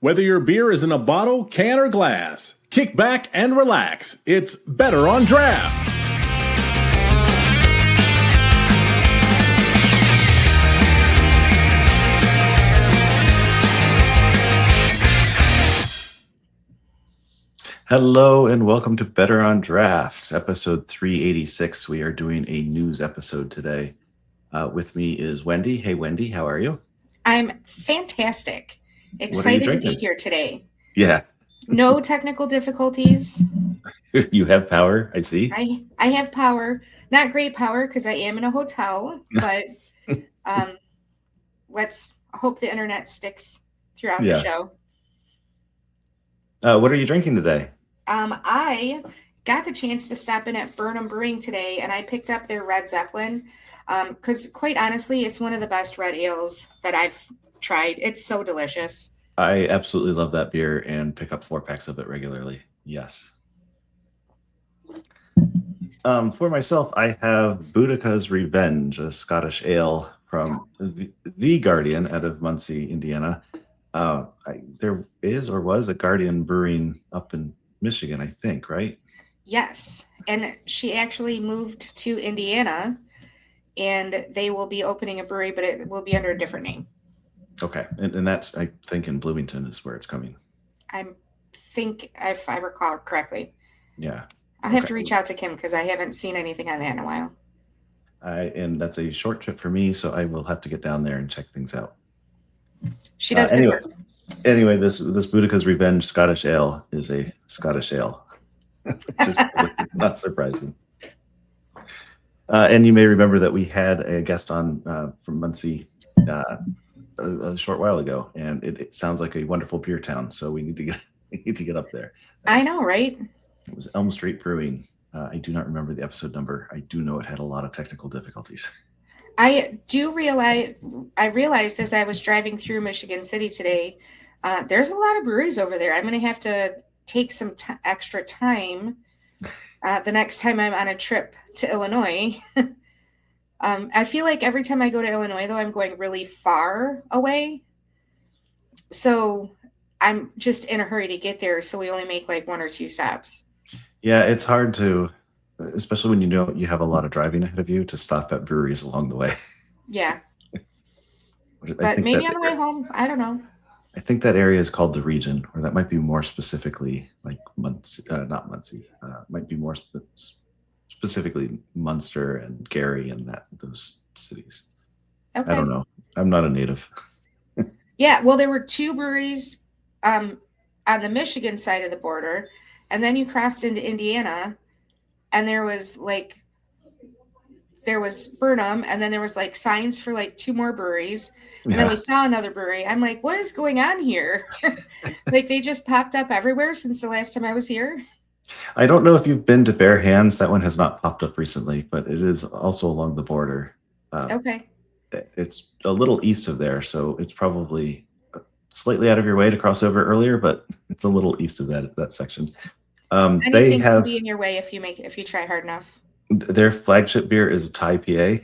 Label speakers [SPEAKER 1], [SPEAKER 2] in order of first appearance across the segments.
[SPEAKER 1] Whether your beer is in a bottle, can, or glass, kick back and relax. It's Better on Draft.
[SPEAKER 2] Hello and welcome to Better on Draft, episode 386. We are doing a news episode today. With me is Wendy. Hey, Wendy, how are you?
[SPEAKER 3] I'm fantastic. Excited to be here today.
[SPEAKER 2] Yeah.
[SPEAKER 3] No technical difficulties.
[SPEAKER 2] You have power, I see.
[SPEAKER 3] I have power. Not great power because I am in a hotel, but let's hope the internet sticks throughout the show.
[SPEAKER 2] What are you drinking today?
[SPEAKER 3] I got the chance to stop in at Burnham Brewing today, and I picked up their Red Zeppelin because, quite honestly, it's one of the best red ales that I've tried. It's so delicious.
[SPEAKER 2] I absolutely love that beer and pick up 4-packs of it regularly. Yes. For myself, I have Boudica's Revenge, a Scottish ale from the Guardian out of Muncie, Indiana. There is or was a Guardian Brewing up in Michigan, I think, right?
[SPEAKER 3] Yes. And she actually moved to Indiana, and they will be opening a brewery, but it will be under a different name.
[SPEAKER 2] Okay. And that's, I think, in Bloomington is where it's coming.
[SPEAKER 3] I think, if I recall correctly.
[SPEAKER 2] Yeah.
[SPEAKER 3] I'll have to reach out to Kim because I haven't seen anything on that in a while.
[SPEAKER 2] And that's a short trip for me, so I will have to get down there and check things out.
[SPEAKER 3] She does good work.
[SPEAKER 2] Anyway, this Boudica's Revenge Scottish Ale is a Scottish ale. Just not surprising. And you may remember that we had a guest on from Muncie a short while ago, and it sounds like a wonderful beer town. So we need to get up there.
[SPEAKER 3] I know, right?
[SPEAKER 2] It was Elm Street Brewing. I do not remember the episode number. I do know it had a lot of technical difficulties.
[SPEAKER 3] I realized as I was driving through Michigan City today, there's a lot of breweries over there. I'm going to have to take some extra time the next time I'm on a trip to Illinois. I feel like every time I go to Illinois, though, I'm going really far away. So I'm just in a hurry to get there. So we only make like 1 or 2 stops.
[SPEAKER 2] Yeah, it's hard to, especially when you know you have a lot of driving ahead of you, to stop at breweries along the way.
[SPEAKER 3] Yeah. But maybe on the way home, I don't know.
[SPEAKER 2] I think that area is called the Region, or that might be more specifically like not Muncie. Might be more specifically Munster and Gary and those cities. Okay. I don't know. I'm not a native.
[SPEAKER 3] Yeah, well, there were 2 breweries on the Michigan side of the border, and then you crossed into Indiana, and there was Burnham, and then there was like signs for like 2 more breweries, and then we saw another brewery. I'm like, what is going on here? Like they just popped up everywhere since the last time I was here.
[SPEAKER 2] I don't know if you've been to Bare Hands. That one has not popped up recently, but it is also along the border.
[SPEAKER 3] Okay.
[SPEAKER 2] It's a little east of there, so it's probably slightly out of your way to cross over earlier, but it's a little east of that section.
[SPEAKER 3] Anything can be in your way if you try hard enough.
[SPEAKER 2] Their flagship beer is a Thai PA.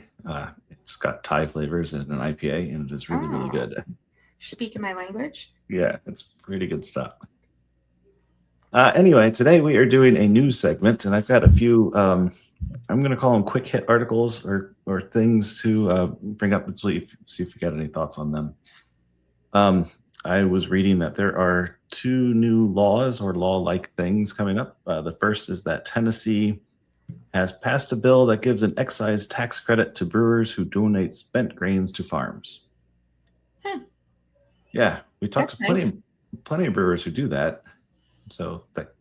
[SPEAKER 2] It's got Thai flavors and an IPA, and it is really, really good.
[SPEAKER 3] You're speaking my language?
[SPEAKER 2] Yeah, it's pretty good stuff. Anyway, today we are doing a news segment, and I've got a few, I'm going to call them quick hit articles or things to bring up and see if you got any thoughts on them. I was reading that there are 2 new laws or law-like things coming up. The first is that Tennessee has passed a bill that gives an excise tax credit to brewers who donate spent grains to farms. Yeah, we talked to plenty of brewers who do that. So that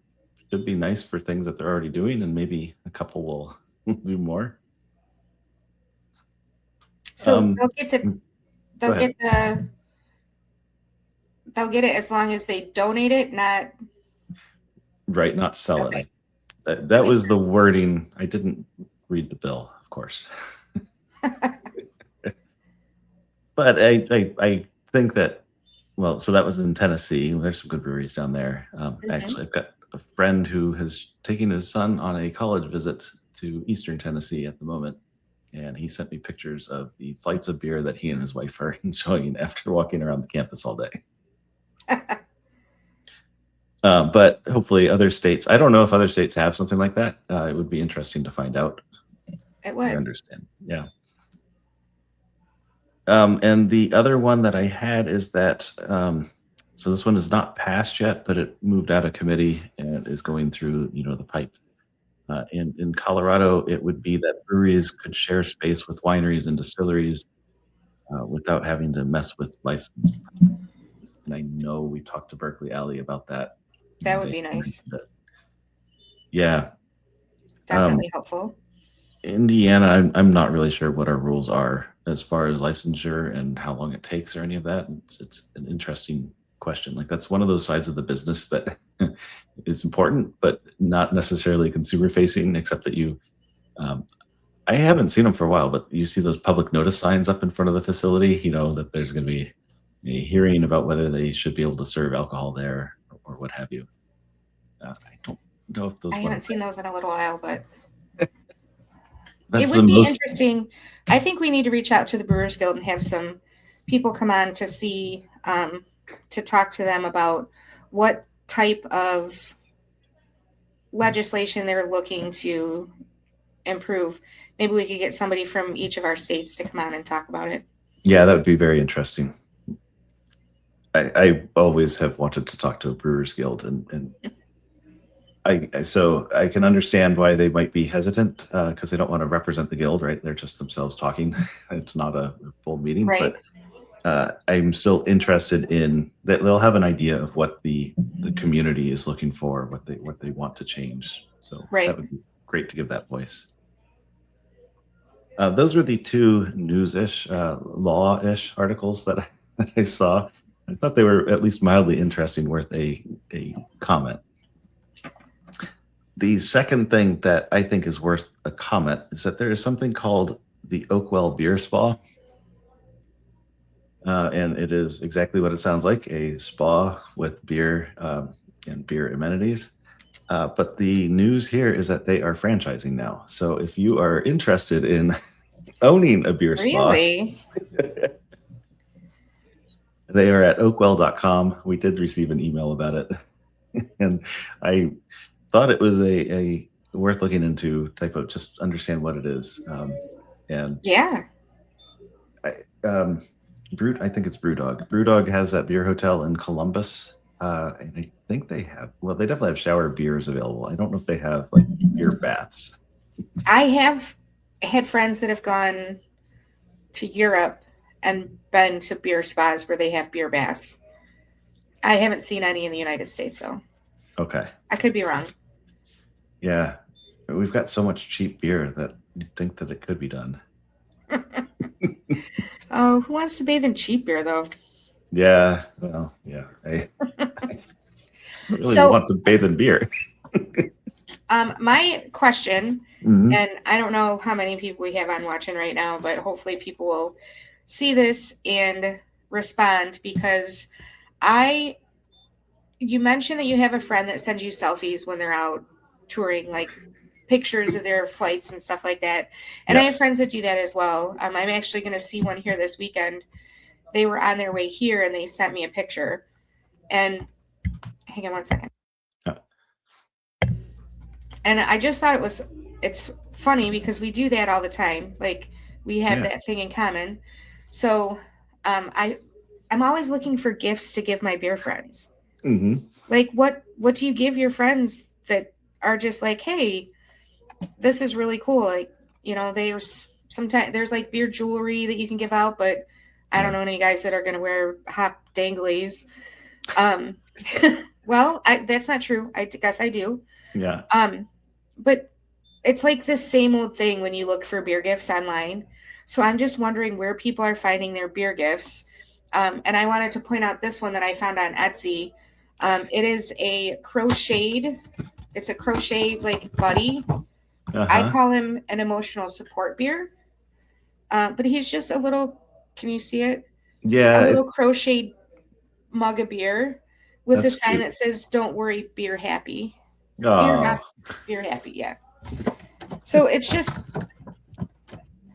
[SPEAKER 2] should be nice for things that they're already doing, and maybe a couple will do more.
[SPEAKER 3] So they'll get it as long as they donate it, not
[SPEAKER 2] right, not sell it. That was the wording. I didn't read the bill, of course. But I think that, well, so that was in Tennessee. There's some good breweries down there. Actually, I've got a friend who has taken his son on a college visit to Eastern Tennessee at the moment. And he sent me pictures of the flights of beer that he and his wife are enjoying after walking around the campus all day. But hopefully other states, I don't know if other states have something like that. It would be interesting to find out.
[SPEAKER 3] It
[SPEAKER 2] I
[SPEAKER 3] would.
[SPEAKER 2] understand. Yeah. And the other one that I had is that, so this one is not passed yet, but it moved out of committee and is going through, the pipe. In Colorado, it would be that breweries could share space with wineries and distilleries without having to mess with license. And I know we talked to Berkeley Alley about that.
[SPEAKER 3] That would be nice.
[SPEAKER 2] Yeah.
[SPEAKER 3] Definitely helpful.
[SPEAKER 2] Indiana, I'm not really sure what our rules are as far as licensure and how long it takes or any of that. It's an interesting question. Like that's one of those sides of the business that is important, but not necessarily consumer facing, except that I haven't seen them for a while, but you see those public notice signs up in front of the facility, that there's going to be a hearing about whether they should be able to serve alcohol there or what have you. I don't know if those.
[SPEAKER 3] I haven't seen those in a little while, but
[SPEAKER 2] That's
[SPEAKER 3] it would be interesting. I think we need to reach out to the Brewers Guild and have some people come on to see, to talk to them about what type of legislation they're looking to improve. Maybe we could get somebody from each of our states to come on and talk about it.
[SPEAKER 2] Yeah, that would be very interesting. I always have wanted to talk to a Brewers Guild, and so I can understand why they might be hesitant because they don't want to represent the guild, right? They're just themselves talking. It's not a full meeting,
[SPEAKER 3] right.
[SPEAKER 2] But I'm still interested in that they'll have an idea of what the community is looking for, what they want to change. So that would be great to give that voice. Those were the two news-ish, law-ish articles that I saw. I thought they were at least mildly interesting, worth a comment. The second thing that I think is worth a comment is that there is something called the Oakwell Beer Spa. And it is exactly what it sounds like, a spa with beer and beer amenities. But the news here is that they are franchising now. So if you are interested in owning a beer spa, they are at oakwell.com. We did receive an email about it. And I thought it was a worth looking into type of just understand what it is. And yeah, I think it's Brewdog. Brewdog has that beer hotel in Columbus. And I think they definitely have shower beers available. I don't know if they have like beer baths.
[SPEAKER 3] I have had friends that have gone to Europe and been to beer spas where they have beer baths. I haven't seen any in the United States though.
[SPEAKER 2] Okay.
[SPEAKER 3] I could be wrong.
[SPEAKER 2] Yeah. We've got so much cheap beer that you'd think that it could be done.
[SPEAKER 3] Oh, who wants to bathe in cheap beer though?
[SPEAKER 2] Yeah. Well, yeah. I really want to bathe in beer.
[SPEAKER 3] My question, and I don't know how many people we have on watching right now, but hopefully people will see this and respond because you mentioned that you have a friend that sends you selfies when they're out touring, like pictures of their flights and stuff like that. And yes. I have friends that do that as well. I'm actually going to see one here this weekend. They were on their way here and they sent me a picture. And hang on one second. Oh. And I just thought it's funny because we do that all the time. Like we have that thing in common. So I'm always looking for gifts to give my beer friends. Mm-hmm. Like what do you give your friends that are just like, hey, this is really cool. Like, there's sometimes there's like beer jewelry that you can give out, but I don't know any guys that are going to wear hop danglies. Well, that's not true. I guess I do. Yeah. But it's like the same old thing when you look for beer gifts online. So I'm just wondering where people are finding their beer gifts. And I wanted to point out this one that I found on Etsy. It is a crocheted. It's a crocheted like buddy. Uh-huh. I call him an emotional support beer. But he's just a little. Can you see it? Yeah. A little crocheted mug of beer with a sign that says, "Don't worry, beer happy." Beer happy. Yeah. So it's just.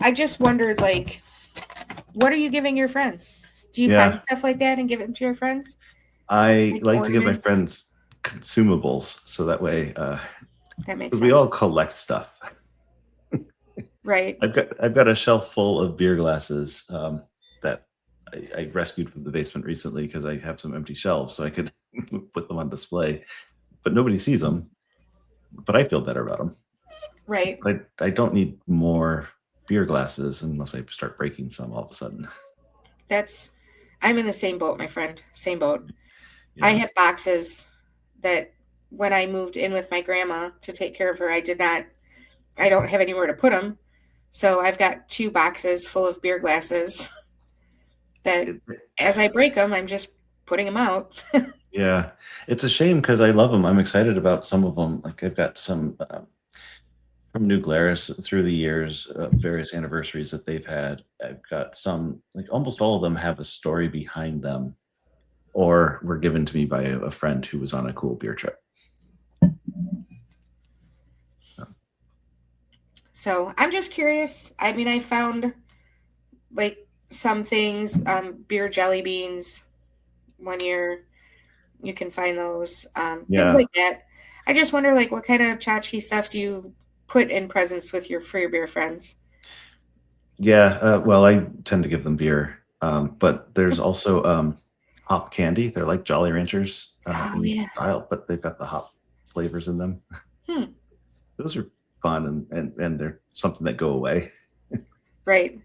[SPEAKER 3] I just wondered, like, what are you giving your friends? Do you find stuff like that and give it to your friends?
[SPEAKER 2] I like to give my friends consumables, so that way
[SPEAKER 3] That makes
[SPEAKER 2] we
[SPEAKER 3] sense.
[SPEAKER 2] all collect stuff.
[SPEAKER 3] Right.
[SPEAKER 2] I've got a shelf full of beer glasses that I rescued from the basement recently because I have some empty shelves, so I could put them on display. But nobody sees them. But I feel better about them.
[SPEAKER 3] Right.
[SPEAKER 2] I don't need more beer glasses unless I start breaking some all of a sudden.
[SPEAKER 3] I'm in the same boat, my friend. Same boat.
[SPEAKER 2] Yeah.
[SPEAKER 3] I have boxes that when I moved in with my grandma to take care of her, I don't have anywhere to put them. So I've got 2 boxes full of beer glasses that as I break them, I'm just putting them out.
[SPEAKER 2] Yeah, it's a shame because I love them. I'm excited about some of them. Like I've got some from New Glarus through the years, various anniversaries that they've had. I've got some, like almost all of them have a story behind them, or were given to me by a friend who was on a cool beer trip.
[SPEAKER 3] So I'm just curious. I mean, I found like some things, beer jelly beans 1 year. You can find those, things like that. I just wonder, like, what kind of tchotchke stuff do you put in presents with for your beer friends?
[SPEAKER 2] Yeah, well, I tend to give them beer, but there's also hop candy. They're like Jolly Ranchers
[SPEAKER 3] Oh,
[SPEAKER 2] in
[SPEAKER 3] yeah.
[SPEAKER 2] style, but they've got the hop flavors in them.
[SPEAKER 3] Hmm.
[SPEAKER 2] Those are fun and they're something that go away.
[SPEAKER 3] Right.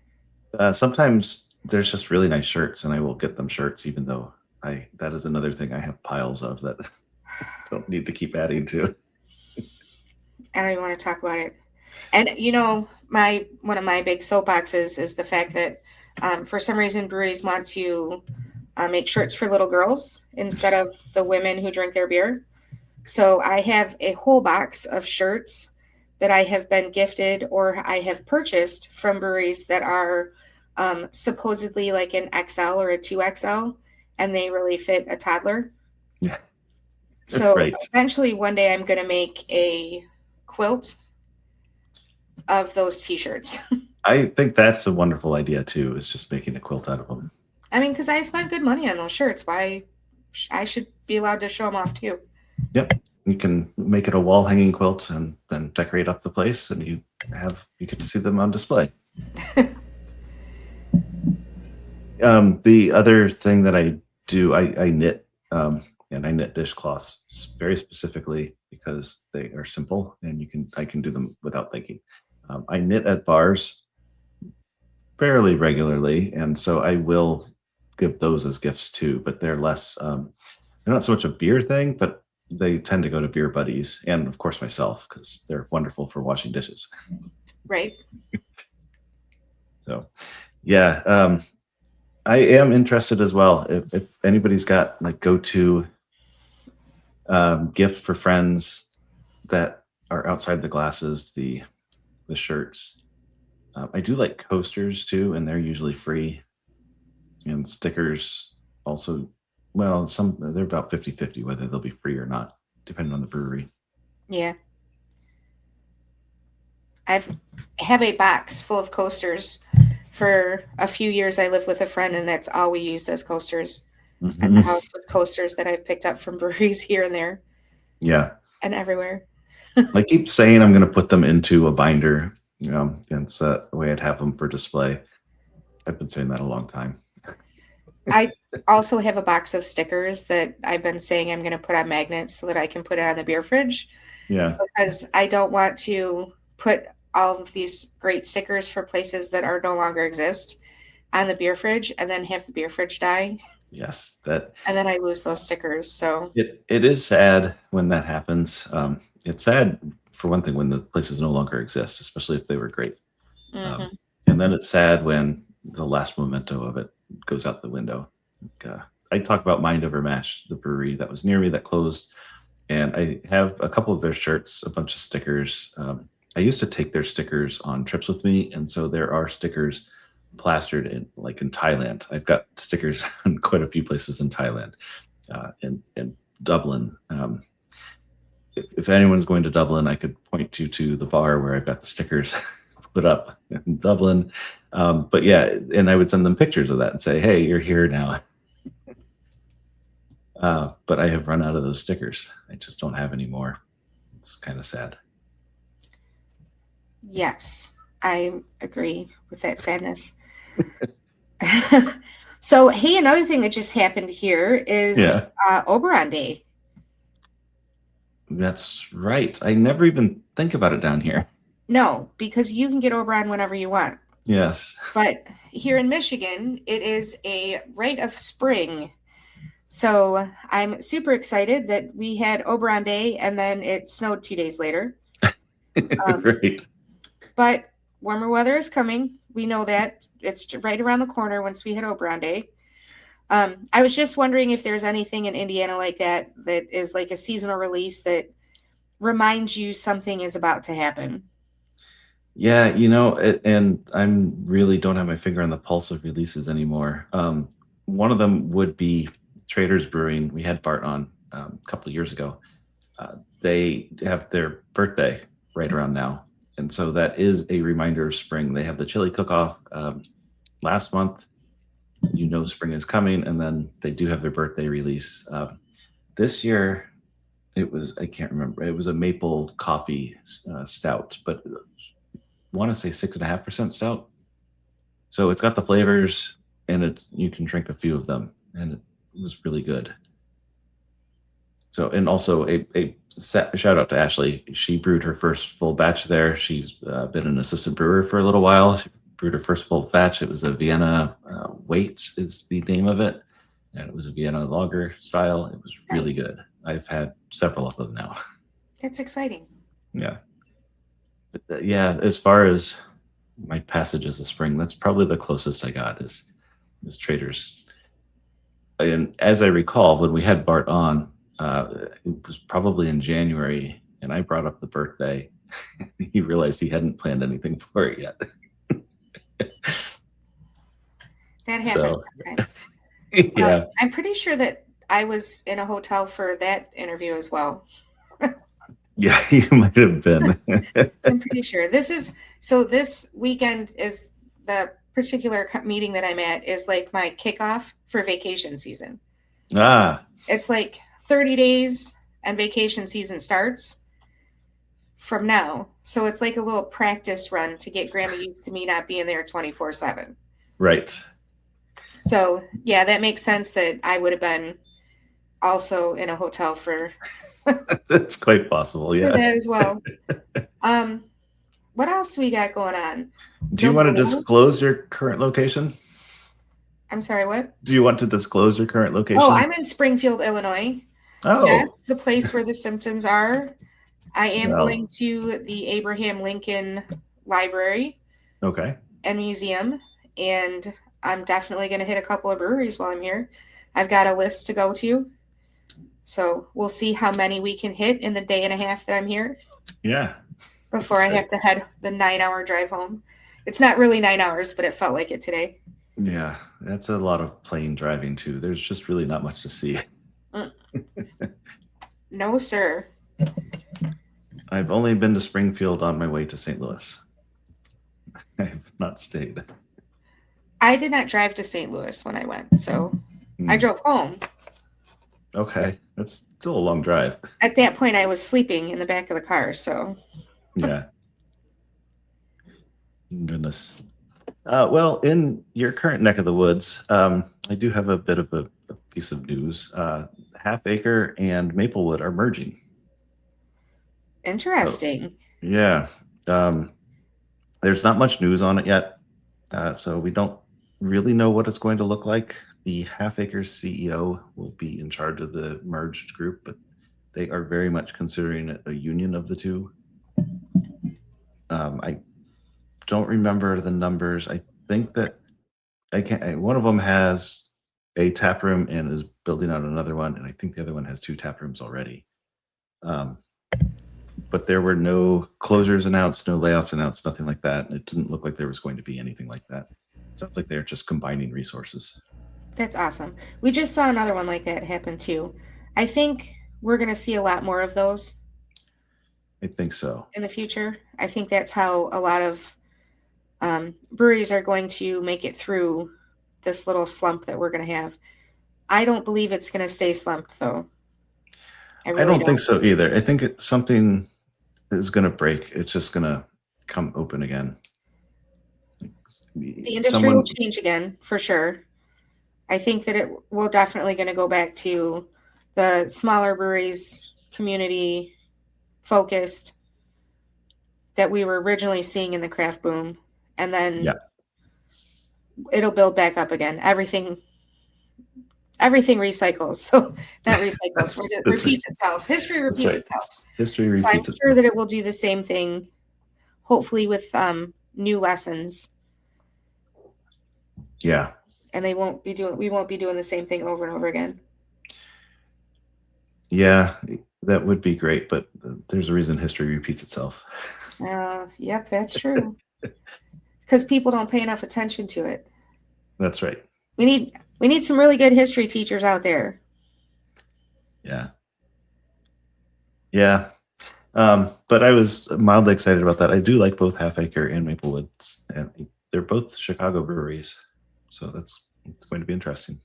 [SPEAKER 2] Sometimes there's just really nice shirts, and I will get them shirts, even though that is another thing I have piles of that don't need to keep adding to.
[SPEAKER 3] I don't even want to talk about it. And one of my big soapboxes is the fact that for some reason breweries want to make shirts for little girls instead of the women who drink their beer. So I have a whole box of shirts that I have been gifted or I have purchased from breweries that are supposedly like an XL or a 2XL, and they really fit a toddler.
[SPEAKER 2] Yeah.
[SPEAKER 3] So
[SPEAKER 2] Right.
[SPEAKER 3] eventually one day I'm going to make a quilt of those t-shirts.
[SPEAKER 2] I think that's a wonderful idea too, is just making a quilt out of them.
[SPEAKER 3] I mean, because I spent good money on those shirts. Why I should be allowed to show them off too.
[SPEAKER 2] Yep. You can make it a wall hanging quilt and then decorate up the place, and you get to see them on display. The other thing that I do, I knit, and I knit dishcloths very specifically because they are simple and I can do them without thinking. I knit at bars fairly regularly, and so I will give those as gifts too, but they're less, they're not so much a beer thing, but they tend to go to beer buddies and of course myself, because they're wonderful for washing dishes.
[SPEAKER 3] Right.
[SPEAKER 2] So yeah, I am interested as well. If anybody's got like go-to gift for friends that are outside the glasses, the shirts. I do like coasters too, and they're usually free. And stickers also, well, they're about 50-50 whether they'll be free or not, depending on the brewery.
[SPEAKER 3] Yeah. I have a box full of coasters. For a few years, I lived with a friend, and that's all we used as coasters.
[SPEAKER 2] Mm-hmm.
[SPEAKER 3] And the house was coasters that I've picked up from breweries here and there.
[SPEAKER 2] Yeah.
[SPEAKER 3] And everywhere.
[SPEAKER 2] I keep saying I'm going to put them into a binder, and so that way I'd have them for display. I've been saying that a long time.
[SPEAKER 3] I also have a box of stickers that I've been saying I'm going to put on magnets so that I can put it on the beer fridge.
[SPEAKER 2] Yeah.
[SPEAKER 3] Because I don't want to put all of these great stickers for places that are no longer exist on the beer fridge and then have the beer fridge die.
[SPEAKER 2] Yes,
[SPEAKER 3] and then I lose those stickers. So
[SPEAKER 2] it is sad when that happens. It's sad for one thing when the places no longer exist, especially if they were great.
[SPEAKER 3] Mhm.
[SPEAKER 2] And then it's sad when the last memento of it goes out the window. I talk about Mind Over Mash, the brewery that was near me that closed, and I have a couple of their shirts, a bunch of stickers. I used to take their stickers on trips with me, and so there are stickers plastered in Thailand. I've got stickers in quite a few places in Thailand, in Dublin. If anyone's going to Dublin, I could point you to the bar where I've got the stickers put up in Dublin. But yeah, and I would send them pictures of that and say, hey, you're here now. But I have run out of those stickers. I just don't have any more. It's kind of sad.
[SPEAKER 3] Yes, I agree with that sadness. So, hey, another thing that just happened here is
[SPEAKER 2] Yeah,
[SPEAKER 3] Oberon Day.
[SPEAKER 2] that's right. I never even think about it down here.
[SPEAKER 3] No, because you can get Oberon whenever you want.
[SPEAKER 2] Yes.
[SPEAKER 3] But here in Michigan, it is a rite of spring. So I'm super excited that we had Oberon Day and then it snowed 2 days later.
[SPEAKER 2] Right.
[SPEAKER 3] But warmer weather is coming. We know that. It's right around the corner once we hit Oberon Day. I was just wondering if there's anything in Indiana like that that is like a seasonal release that reminds you something is about to happen.
[SPEAKER 2] Yeah, and I'm really don't have my finger on the pulse of releases anymore. One of them would be Traders Brewing. We had Bart on a couple of years ago. They have their birthday right around now, and so that is a reminder of spring. They have the chili cook-off last month. Spring is coming, and then they do have their birthday release. This year, I can't remember. It was a maple coffee stout, but want to say 6.5% stout. So it's got the flavors, and you can drink a few of them, and it was really good. So, and also a shout out to Ashley. She brewed her first full batch there. She's been an assistant brewer for a little while. She brewed her first full batch. It was a Vienna Waits is the name of it, and it was a Vienna lager style. It was really good. I've had several of them now.
[SPEAKER 3] That's exciting.
[SPEAKER 2] Yeah. But, yeah, as far as my passages of spring, that's probably the closest I got is Traders. And as I recall, when we had Bart on, it was probably in January, and I brought up the birthday. He realized he hadn't planned anything for it yet.
[SPEAKER 3] That happens sometimes.
[SPEAKER 2] Yeah.
[SPEAKER 3] I'm pretty sure that I was in a hotel for that interview as well.
[SPEAKER 2] Yeah, you might have been.
[SPEAKER 3] I'm pretty sure. This weekend is the particular meeting that I'm at is like my kickoff for vacation season. It's like 30 days and vacation season starts from now. So it's like a little practice run to get Grandma used to me not being there 24/7.
[SPEAKER 2] Right.
[SPEAKER 3] So yeah, that makes sense that I would have been also in a hotel for
[SPEAKER 2] That's quite possible. Yeah.
[SPEAKER 3] for that as well. What else do we got going on?
[SPEAKER 2] Do you want to disclose your current location?
[SPEAKER 3] I'm sorry, what?
[SPEAKER 2] Do you want to disclose your current location?
[SPEAKER 3] Oh, I'm in Springfield, Illinois.
[SPEAKER 2] Oh.
[SPEAKER 3] Yes, the place where the Simpsons are. I am
[SPEAKER 2] Wow.
[SPEAKER 3] going to the Abraham Lincoln Library
[SPEAKER 2] Okay.
[SPEAKER 3] and Museum, and I'm definitely going to hit a couple of breweries while I'm here. I've got a list to go to, so we'll see how many we can hit in the day and a half that I'm here.
[SPEAKER 2] Yeah.
[SPEAKER 3] Before I have to head the 9-hour drive home. It's not really 9 hours, but it felt like it today.
[SPEAKER 2] Yeah, that's a lot of plane driving too. There's just really not much to see.
[SPEAKER 3] No, sir.
[SPEAKER 2] I've only been to Springfield on my way to St. Louis. I have not stayed.
[SPEAKER 3] I did not drive to St. Louis when I went, so I drove home.
[SPEAKER 2] Okay, that's still a long drive.
[SPEAKER 3] At that point, I was sleeping in the back of the car, so.
[SPEAKER 2] Yeah. Goodness. Well, in your current neck of the woods, I do have a bit of a piece of news. Half Acre and Maplewood are merging.
[SPEAKER 3] Interesting.
[SPEAKER 2] Yeah. There's not much news on it yet, so we don't really know what it's going to look like. The Half Acre CEO will be in charge of the merged group, but they are very much considering it a union of the two. I don't remember the numbers. I think that one of them has a tap room and is building out another one, and I think the other one has 2 tap rooms already. But there were no closures announced, no layoffs announced, nothing like that. It didn't look like there was going to be anything like that. It sounds like they're just combining resources.
[SPEAKER 3] That's awesome. We just saw another one like that happen too. I think we're going to see a lot more of those.
[SPEAKER 2] I think so.
[SPEAKER 3] In the future. I think that's how a lot of breweries are going to make it through this little slump that we're going to have. I don't believe it's going to stay slumped, though. I
[SPEAKER 2] I
[SPEAKER 3] really
[SPEAKER 2] don't
[SPEAKER 3] don't.
[SPEAKER 2] think so either. I think something is going to break. It's just going to come open again.
[SPEAKER 3] The industry will change again, for sure. I think that it will definitely going to go back to the smaller breweries, community focused, that we were originally seeing in the craft boom. And then
[SPEAKER 2] Yeah.
[SPEAKER 3] it'll build back up again. Everything recycles. So not recycles, it repeats itself. History repeats itself.
[SPEAKER 2] History
[SPEAKER 3] So
[SPEAKER 2] repeats
[SPEAKER 3] I'm
[SPEAKER 2] itself.
[SPEAKER 3] sure that it will do the same thing, hopefully with new lessons.
[SPEAKER 2] Yeah.
[SPEAKER 3] And we won't be doing the same thing over and over again.
[SPEAKER 2] Yeah, that would be great, but there's a reason history repeats itself.
[SPEAKER 3] Yep, that's true. Because people don't pay enough attention to it.
[SPEAKER 2] That's right.
[SPEAKER 3] We need some really good history teachers out there.
[SPEAKER 2] Yeah. Yeah. But I was mildly excited about that. I do like both Half Acre and Maple Woods, and they're both Chicago breweries, so it's going to be interesting.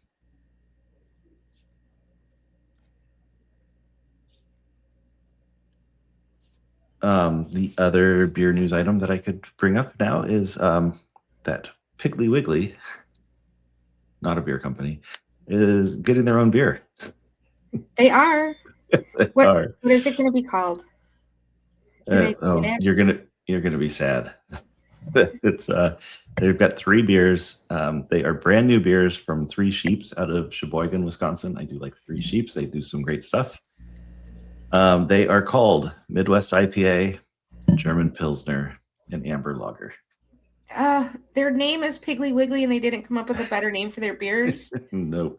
[SPEAKER 2] The other beer news item that I could bring up now is that Piggly Wiggly, not a beer company, is getting their own beer.
[SPEAKER 3] They are. What is it going to be called?
[SPEAKER 2] You're gonna be sad. It's they've got 3 beers. They are brand new beers from 3 Sheeps out of Sheboygan, Wisconsin. I do like 3 Sheeps. They do some great stuff. They are called Midwest IPA, German Pilsner, and Amber Lager.
[SPEAKER 3] Their name is Piggly Wiggly, and they didn't come up with a better name for their beers.
[SPEAKER 2] No.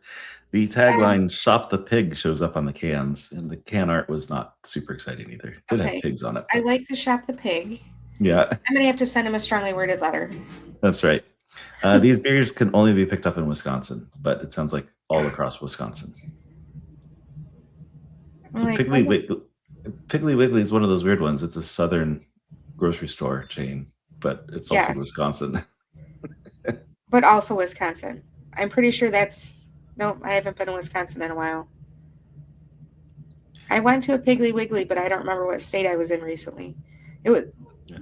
[SPEAKER 2] The tagline "Shop the Pig" shows up on the cans, and the can art was not super exciting either. It did have pigs on it.
[SPEAKER 3] I like the Shop the Pig.
[SPEAKER 2] Yeah.
[SPEAKER 3] I'm going to have to send him a strongly worded letter.
[SPEAKER 2] That's right. These beers can only be picked up in Wisconsin, but it sounds like all across Wisconsin. So Piggly Wiggly is one of those weird ones. It's a southern grocery store chain, but it's also Wisconsin.
[SPEAKER 3] But also Wisconsin. I'm pretty sure no, I haven't been in Wisconsin in a while. I went to a Piggly Wiggly, but I don't remember what state I was in recently. It was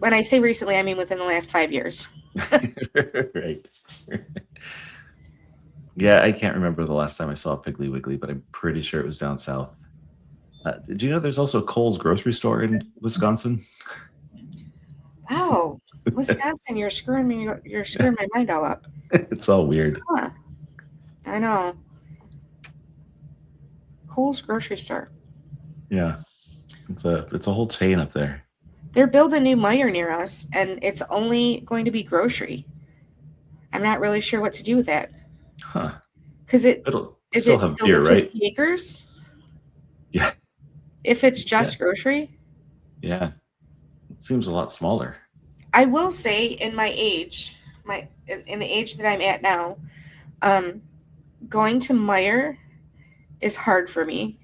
[SPEAKER 3] when I say recently, I mean within the last 5 years.
[SPEAKER 2] Right. Yeah, I can't remember the last time I saw a Piggly Wiggly, but I'm pretty sure it was down south. Did you know there's also a Kohl's grocery store in Wisconsin?
[SPEAKER 3] Wow, Wisconsin, you're screwing my mind all up.
[SPEAKER 2] It's all weird.
[SPEAKER 3] Huh. I know. Kohl's grocery store.
[SPEAKER 2] Yeah, it's a whole chain up there.
[SPEAKER 3] They're building a new Meijer near us, and it's only going to be grocery. I'm not really sure what to do with that.
[SPEAKER 2] Huh?
[SPEAKER 3] Because
[SPEAKER 2] it'll still have beer,
[SPEAKER 3] the 50
[SPEAKER 2] right?
[SPEAKER 3] acres?
[SPEAKER 2] Yeah.
[SPEAKER 3] If it's just grocery?
[SPEAKER 2] Yeah. It seems a lot smaller.
[SPEAKER 3] I will say, in my age, in the age that I'm at now, going to Meijer is hard for me.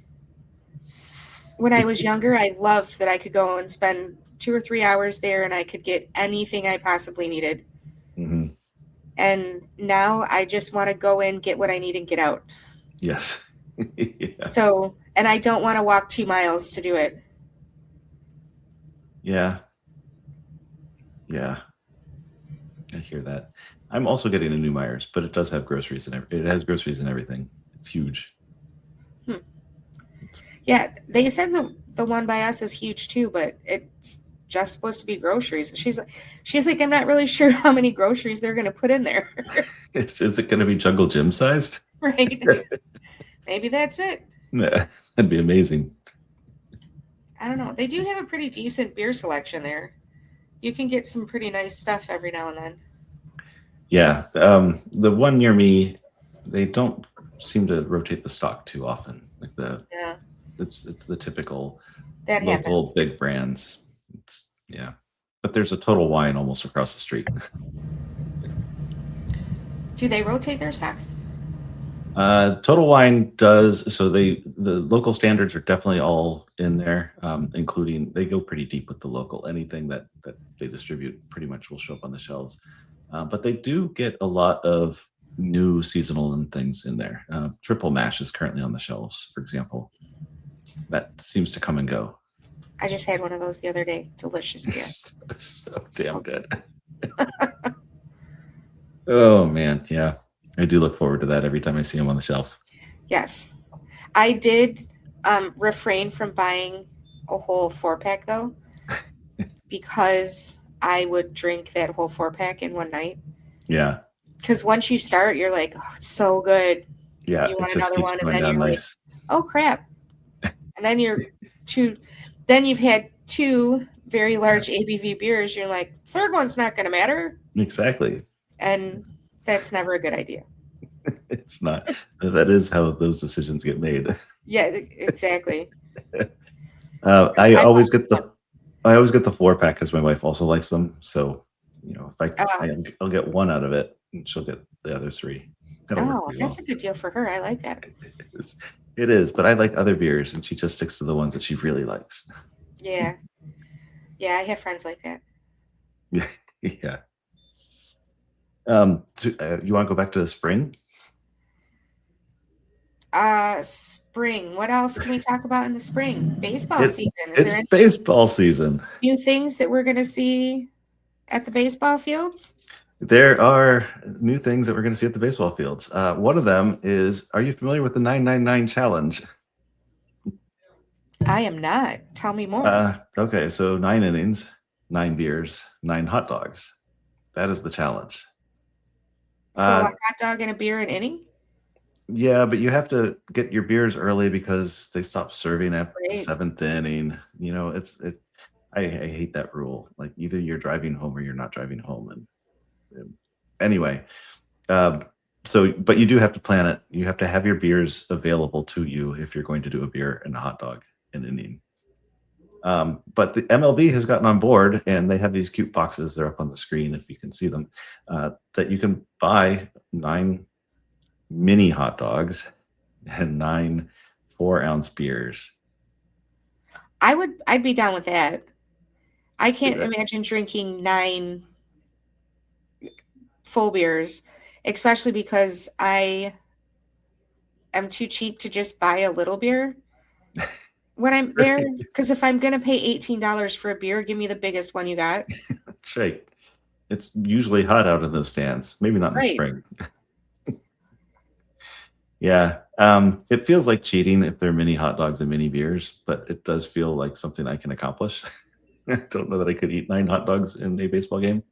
[SPEAKER 3] When I was younger, I loved that I could go and spend 2 or 3 hours there and I could get anything I possibly needed.
[SPEAKER 2] Mm-hmm.
[SPEAKER 3] And now I just want to go in, get what I need, and get out.
[SPEAKER 2] Yes. Yeah.
[SPEAKER 3] So, and I don't want to walk 2 miles to do it.
[SPEAKER 2] Yeah. Yeah. I hear that. I'm also getting a new Meijer's, but it does have groceries and it has groceries and everything. It's huge.
[SPEAKER 3] Yeah, they said the one by us is huge too, but it's just supposed to be groceries. She's like, I'm not really sure how many groceries they're going to put in there.
[SPEAKER 2] Is it going to be Jungle Gym sized?
[SPEAKER 3] Right. Maybe that's it.
[SPEAKER 2] Yeah, that'd be amazing.
[SPEAKER 3] I don't know. They do have a pretty decent beer selection there. You can get some pretty nice stuff every now and then.
[SPEAKER 2] Yeah. The one near me, they don't seem to rotate the stock too often. It's the typical local big brands. But there's a Total Wine almost across the street.
[SPEAKER 3] Do they rotate their stock?
[SPEAKER 2] Total Wine does. So the local standards are definitely all in there, including they go pretty deep with the local. Anything that they distribute pretty much will show up on the shelves. But they do get a lot of new seasonal and things in there. Triple mash is currently on the shelves, for example. That seems to come and go.
[SPEAKER 3] I just had one of those the other day. Delicious beer.
[SPEAKER 2] So damn good. Oh man, yeah. I do look forward to that every time I see them on the shelf.
[SPEAKER 3] Yes. I did refrain from buying a whole 4-pack though, because I would drink that whole 4-pack in one night.
[SPEAKER 2] Yeah.
[SPEAKER 3] Because once you start, you're like, oh, it's so good.
[SPEAKER 2] Yeah.
[SPEAKER 3] You
[SPEAKER 2] It
[SPEAKER 3] want
[SPEAKER 2] just
[SPEAKER 3] another
[SPEAKER 2] keeps
[SPEAKER 3] one, and
[SPEAKER 2] going
[SPEAKER 3] then
[SPEAKER 2] down
[SPEAKER 3] you're like,
[SPEAKER 2] nice.
[SPEAKER 3] oh crap. And then then you've had 2 very large ABV beers. You're like, third one's not going to matter.
[SPEAKER 2] Exactly.
[SPEAKER 3] And that's never a good idea.
[SPEAKER 2] It's not. That is how those decisions get made.
[SPEAKER 3] Yeah, exactly.
[SPEAKER 2] I always get the 4-pack because my wife also likes them. So, if I'll get one out of it, and she'll get the other 3. That'll work pretty
[SPEAKER 3] that's
[SPEAKER 2] well.
[SPEAKER 3] a good deal for her. I like that.
[SPEAKER 2] It is, but I like other beers, and she just sticks to the ones that she really likes.
[SPEAKER 3] Yeah. Yeah, I have friends like that.
[SPEAKER 2] Yeah. Yeah. You want to go back to the spring?
[SPEAKER 3] Spring. What else can we talk about in the spring? Baseball season.
[SPEAKER 2] It's baseball season.
[SPEAKER 3] New things that we're going to see at the baseball fields?
[SPEAKER 2] There are new things that we're going to see at the baseball fields. One of them is, are you familiar with the 999 challenge?
[SPEAKER 3] I am not. Tell me more.
[SPEAKER 2] Okay, so 9 innings, 9 beers, 9 hot dogs. That is the challenge.
[SPEAKER 3] So a hot dog and a beer an inning?
[SPEAKER 2] Yeah, but you have to get your beers early because they stop serving at the
[SPEAKER 3] Right.
[SPEAKER 2] 7th inning. I hate that rule. Like either you're driving home or you're not driving home. And anyway, but you do have to plan it. You have to have your beers available to you if you're going to do a beer and a hot dog in an inning. But the MLB has gotten on board, and they have these cute boxes. They're up on the screen if you can see them. That you can buy 9 mini hot dogs and 9 4-ounce beers.
[SPEAKER 3] I'd be down with that. I can't imagine drinking 9 full beers, especially because I am too cheap to just buy a little beer when I'm there. Because if I'm going to pay $18 for a beer, give me the biggest one you got.
[SPEAKER 2] That's right. It's usually hot out in those stands. Maybe not in the spring. Yeah. It feels like cheating if they're mini hot dogs and mini beers, but it does feel like something I can accomplish. I don't know that I could eat 9 hot dogs in a baseball game.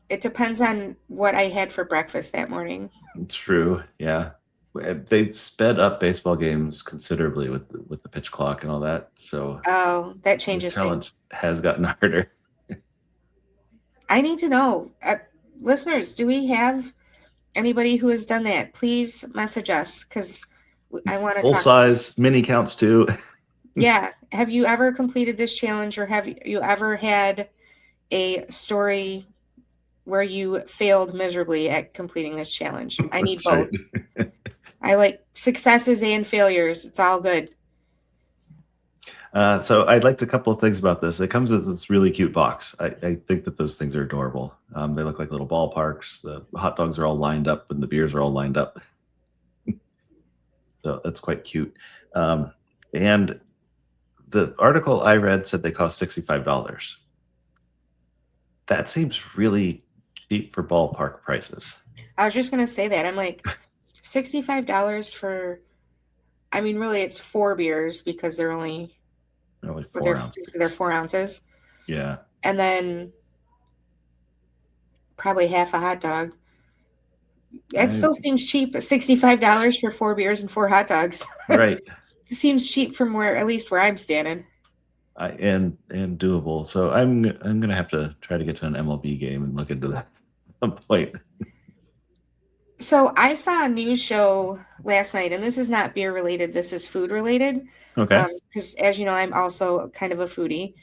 [SPEAKER 3] It depends on what I had for breakfast that morning.
[SPEAKER 2] True. Yeah. They've sped up baseball games considerably with the pitch clock and all that. So
[SPEAKER 3] that changes
[SPEAKER 2] the challenge
[SPEAKER 3] things.
[SPEAKER 2] has gotten harder.
[SPEAKER 3] I need to know, listeners, do we have anybody who has done that? Please message us because I want to
[SPEAKER 2] full size mini counts too.
[SPEAKER 3] Yeah. Have you ever completed this challenge, or have you ever had a story where you failed miserably at completing this challenge? I need both. Right. I like successes and failures. It's all good.
[SPEAKER 2] So I liked a couple of things about this. It comes with this really cute box. I think that those things are adorable. They look like little ballparks. The hot dogs are all lined up and the beers are all lined up. So that's quite cute. And the article I read said they cost $65. That seems really cheap for ballpark prices.
[SPEAKER 3] I was just going to say that. I'm like, $65 for, I mean, really it's 4 beers because they're only 4 ounces. They're 4 ounces.
[SPEAKER 2] Yeah.
[SPEAKER 3] And then probably half a hot dog. That still seems cheap. $65 for 4 beers and 4 hot dogs.
[SPEAKER 2] Right.
[SPEAKER 3] It seems cheap from at least where I'm standing.
[SPEAKER 2] And doable. So I'm gonna have to try to get to an MLB game and look into that at some point.
[SPEAKER 3] So I saw a news show last night, and this is not beer related. This is food related.
[SPEAKER 2] Okay.
[SPEAKER 3] Because as you know, I'm also kind of a foodie,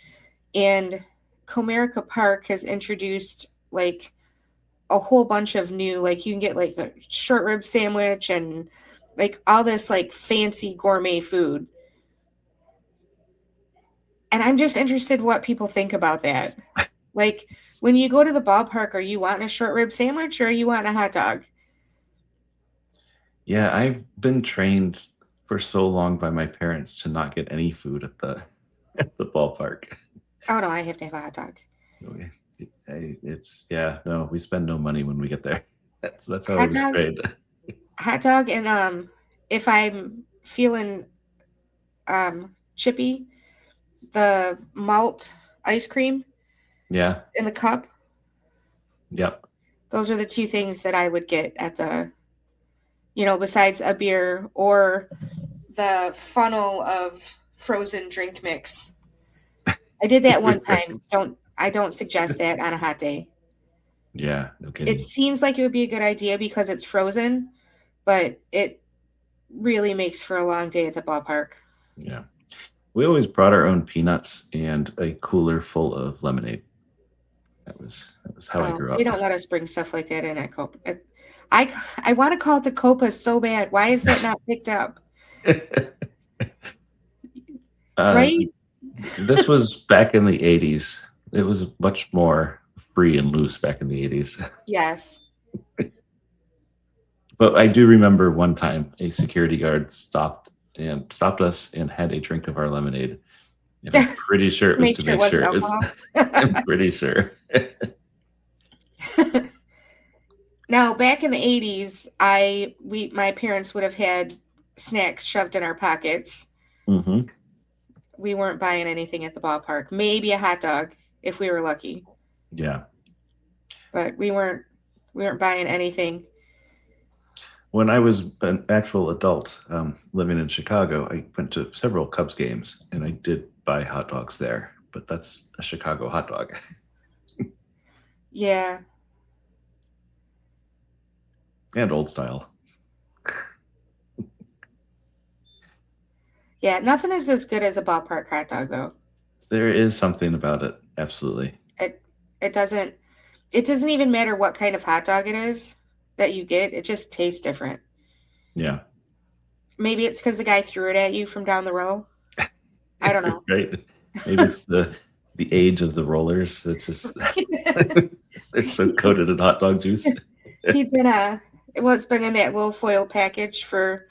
[SPEAKER 3] and Comerica Park has introduced like a whole bunch of new, like you can get like a short rib sandwich and like all this like fancy gourmet food. And I'm just interested what people think about that. Like, When you go to the ballpark, are you wanting a short rib sandwich or are you wanting a hot dog?
[SPEAKER 2] Yeah, I've been trained for so long by my parents to not get any food at the at the ballpark.
[SPEAKER 3] Oh no, I have to have a hot dog.
[SPEAKER 2] It's yeah, no, we spend no money when we get there. That's how I
[SPEAKER 3] Hot
[SPEAKER 2] was
[SPEAKER 3] dog,
[SPEAKER 2] trained.
[SPEAKER 3] hot dog, and if I'm feeling chippy, the malt ice cream
[SPEAKER 2] Yeah,
[SPEAKER 3] in the cup.
[SPEAKER 2] yep,
[SPEAKER 3] Those are the two things that I would get at the, besides a beer or the funnel of frozen drink mix. I did that one time. I don't suggest that on a hot day.
[SPEAKER 2] yeah, no
[SPEAKER 3] It
[SPEAKER 2] kidding.
[SPEAKER 3] seems like it would be a good idea because it's frozen, but it really makes for a long day at the ballpark.
[SPEAKER 2] Yeah, we always brought our own peanuts and a cooler full of lemonade. That was how I
[SPEAKER 3] Oh,
[SPEAKER 2] grew
[SPEAKER 3] they
[SPEAKER 2] up.
[SPEAKER 3] don't let us bring stuff like that in at Copa. I want to call it the Copa so bad. Why is that not picked up?
[SPEAKER 2] uh,
[SPEAKER 3] Right?
[SPEAKER 2] this was back in the 80s. It was much more free and loose back in the 80s.
[SPEAKER 3] Yes.
[SPEAKER 2] But I do remember one time a security guard stopped us and had a drink of our lemonade. And I'm pretty sure it was
[SPEAKER 3] Make
[SPEAKER 2] to
[SPEAKER 3] sure it
[SPEAKER 2] make
[SPEAKER 3] wasn't
[SPEAKER 2] sure it was.
[SPEAKER 3] alcohol.
[SPEAKER 2] I'm pretty sure.
[SPEAKER 3] Now, back in the 80s, my parents would have had snacks shoved in our pockets.
[SPEAKER 2] Hmm.
[SPEAKER 3] We weren't buying anything at the ballpark. Maybe a hot dog if we were lucky,
[SPEAKER 2] Yeah.
[SPEAKER 3] but we weren't buying anything.
[SPEAKER 2] When I was an actual adult living in Chicago, I went to several Cubs games and I did buy hot dogs there, but that's a Chicago hot dog.
[SPEAKER 3] Yeah.
[SPEAKER 2] And old style.
[SPEAKER 3] Yeah, nothing is as good as a ballpark hot dog though.
[SPEAKER 2] There is something about it. Absolutely.
[SPEAKER 3] It doesn't even matter what kind of hot dog it is that you get. It just tastes different.
[SPEAKER 2] Yeah.
[SPEAKER 3] Maybe it's because the guy threw it at you from down the row. I don't know.
[SPEAKER 2] Right. Maybe it's the age of the rollers. It's just they're so coated in hot dog juice.
[SPEAKER 3] It's been in that little foil package for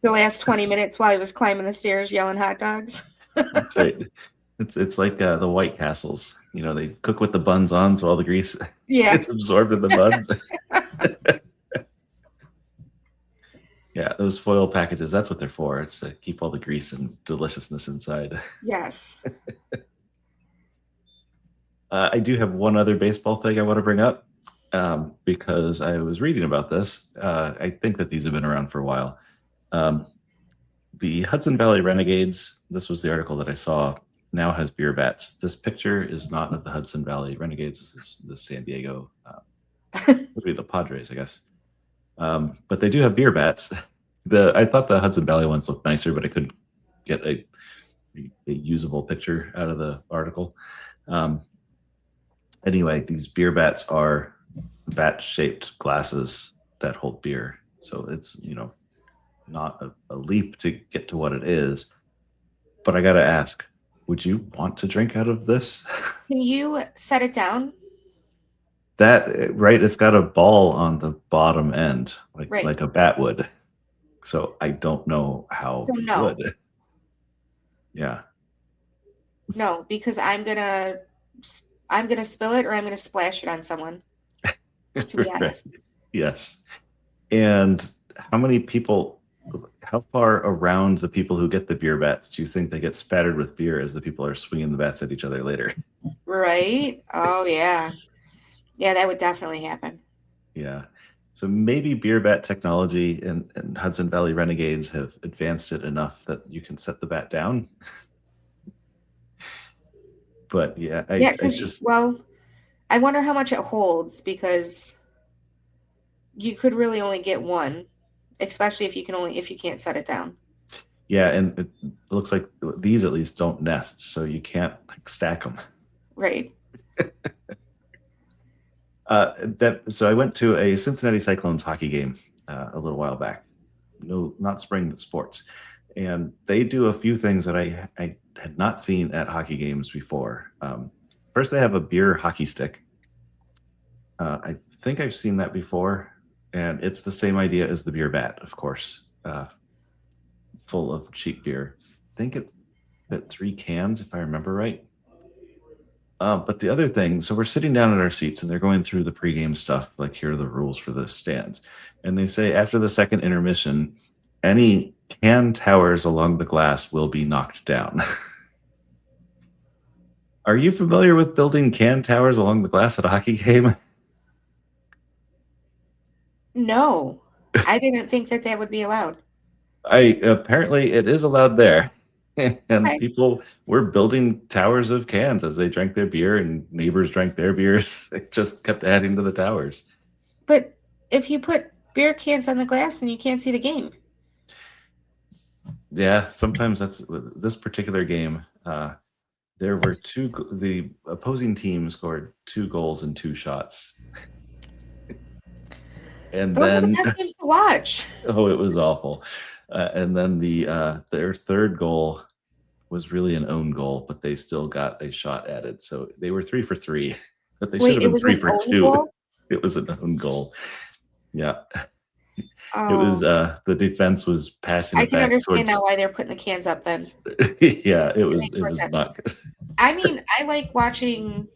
[SPEAKER 3] the last 20 minutes while he was climbing the stairs yelling hot dogs.
[SPEAKER 2] That's right. It's like the White Castles. They cook with the buns on, so all the grease gets absorbed in the buns. Yeah, those foil packages, that's what they're for. It's to keep all the grease and deliciousness inside.
[SPEAKER 3] Yes.
[SPEAKER 2] I do have one other baseball thing I want to bring up because I was reading about this. I think that these have been around for a while. The Hudson Valley Renegades, this was the article that I saw, now has beer bats. This picture is not of the Hudson Valley Renegades. This is the San Diego, would be the Padres, I guess. But they do have beer bats. I thought the Hudson Valley ones looked nicer, but I couldn't get a usable picture out of the article. Anyway, these beer bats are bat-shaped glasses that hold beer. So it's, not a leap to get to what it is. But I got to ask, would you want to drink out of this?
[SPEAKER 3] Can you set it down?
[SPEAKER 2] That, right, it's got a ball on the bottom end,
[SPEAKER 3] Right.
[SPEAKER 2] like a bat would. So I don't know how
[SPEAKER 3] So
[SPEAKER 2] it
[SPEAKER 3] no.
[SPEAKER 2] would. Yeah.
[SPEAKER 3] No, because I'm gonna spill it or I'm gonna splash it on someone. To be honest.
[SPEAKER 2] Yes. And how far around the people who get the beer bats do you think they get spattered with beer as the people are swinging the bats at each other later?
[SPEAKER 3] Right? Oh, yeah. Yeah, that would definitely happen.
[SPEAKER 2] Yeah. So maybe beer bat technology and Hudson Valley Renegades have advanced it enough that you can set the bat down. But yeah,
[SPEAKER 3] I wonder how much it holds because you could really only get one, especially if you can't set it down.
[SPEAKER 2] Yeah, and it looks like these at least don't nest, so you can't stack them.
[SPEAKER 3] Right.
[SPEAKER 2] So I went to a Cincinnati Cyclones hockey game a little while back. No, not spring, but sports. And they do a few things that I had not seen at hockey games before. First, they have a beer hockey stick. I think I've seen that before, and it's the same idea as the beer bat, of course, full of cheap beer. I think it fit 3 cans, if I remember right. But the other thing, so we're sitting down in our seats and they're going through the pregame stuff, like here are the rules for the stands. And they say after the second intermission, any can towers along the glass will be knocked down. Are you familiar with building can towers along the glass at a hockey game?
[SPEAKER 3] No, I didn't think that would be allowed.
[SPEAKER 2] Apparently it is allowed there. And
[SPEAKER 3] Okay.
[SPEAKER 2] people were building towers of cans as they drank their beer and neighbors drank their beers. They just kept adding to the towers.
[SPEAKER 3] But if you put beer cans on the glass, then you can't see the game.
[SPEAKER 2] Yeah, sometimes that's this particular game. There were the opposing team scored 2 goals and 2 shots. And
[SPEAKER 3] Those are the
[SPEAKER 2] then,
[SPEAKER 3] best games to watch.
[SPEAKER 2] oh, it was awful. And then their third goal was really an own goal, but they still got a shot added. So they were 3 for 3, but they should have been 3 for 2.
[SPEAKER 3] Goal?
[SPEAKER 2] It was an own goal. Yeah.
[SPEAKER 3] Oh,
[SPEAKER 2] It was the defense was passing
[SPEAKER 3] I
[SPEAKER 2] it
[SPEAKER 3] can
[SPEAKER 2] back
[SPEAKER 3] understand
[SPEAKER 2] towards.
[SPEAKER 3] now why they're putting the cans up then.
[SPEAKER 2] Yeah, it
[SPEAKER 3] makes more
[SPEAKER 2] was
[SPEAKER 3] sense.
[SPEAKER 2] not good.
[SPEAKER 3] I mean, I like watching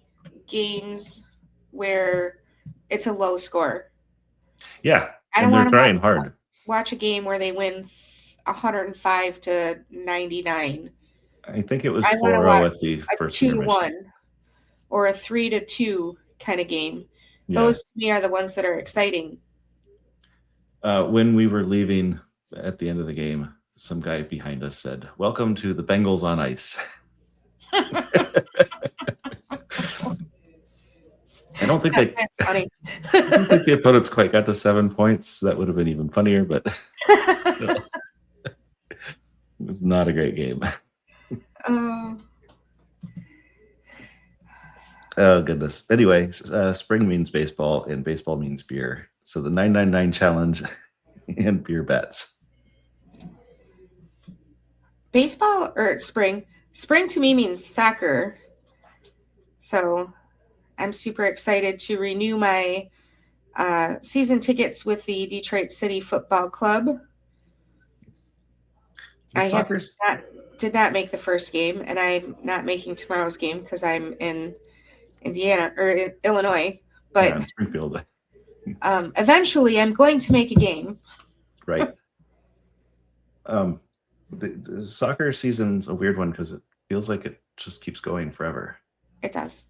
[SPEAKER 3] games where it's a low score.
[SPEAKER 2] Yeah,
[SPEAKER 3] I don't
[SPEAKER 2] and they're
[SPEAKER 3] want to
[SPEAKER 2] trying hard.
[SPEAKER 3] watch a game where they win 105 to 99.
[SPEAKER 2] I think it was
[SPEAKER 3] I want to
[SPEAKER 2] 4-0
[SPEAKER 3] watch
[SPEAKER 2] at the
[SPEAKER 3] a
[SPEAKER 2] first
[SPEAKER 3] 2 to
[SPEAKER 2] intermission.
[SPEAKER 3] 1 or a 3 to 2 kind of game.
[SPEAKER 2] Yeah.
[SPEAKER 3] Those to me are the ones that are exciting.
[SPEAKER 2] When we were leaving at the end of the game, some guy behind us said, "Welcome to the Bengals on ice." I don't think
[SPEAKER 3] That's funny.
[SPEAKER 2] I don't think the opponents quite got to 7 points. That would have been even funnier, but it was not a great game. Oh, goodness. Anyway, spring means baseball and baseball means beer. So the 999 challenge and beer bets.
[SPEAKER 3] Baseball or spring? Spring to me means soccer. So I'm super excited to renew my season tickets with the Detroit City Football Club. Did not make the first game, and I'm not making tomorrow's game because I'm in Indiana or in Illinois. But
[SPEAKER 2] in Springfield.
[SPEAKER 3] Eventually, I'm going to make a game.
[SPEAKER 2] Right. The soccer season's a weird one because it feels like it just keeps going forever.
[SPEAKER 3] It does.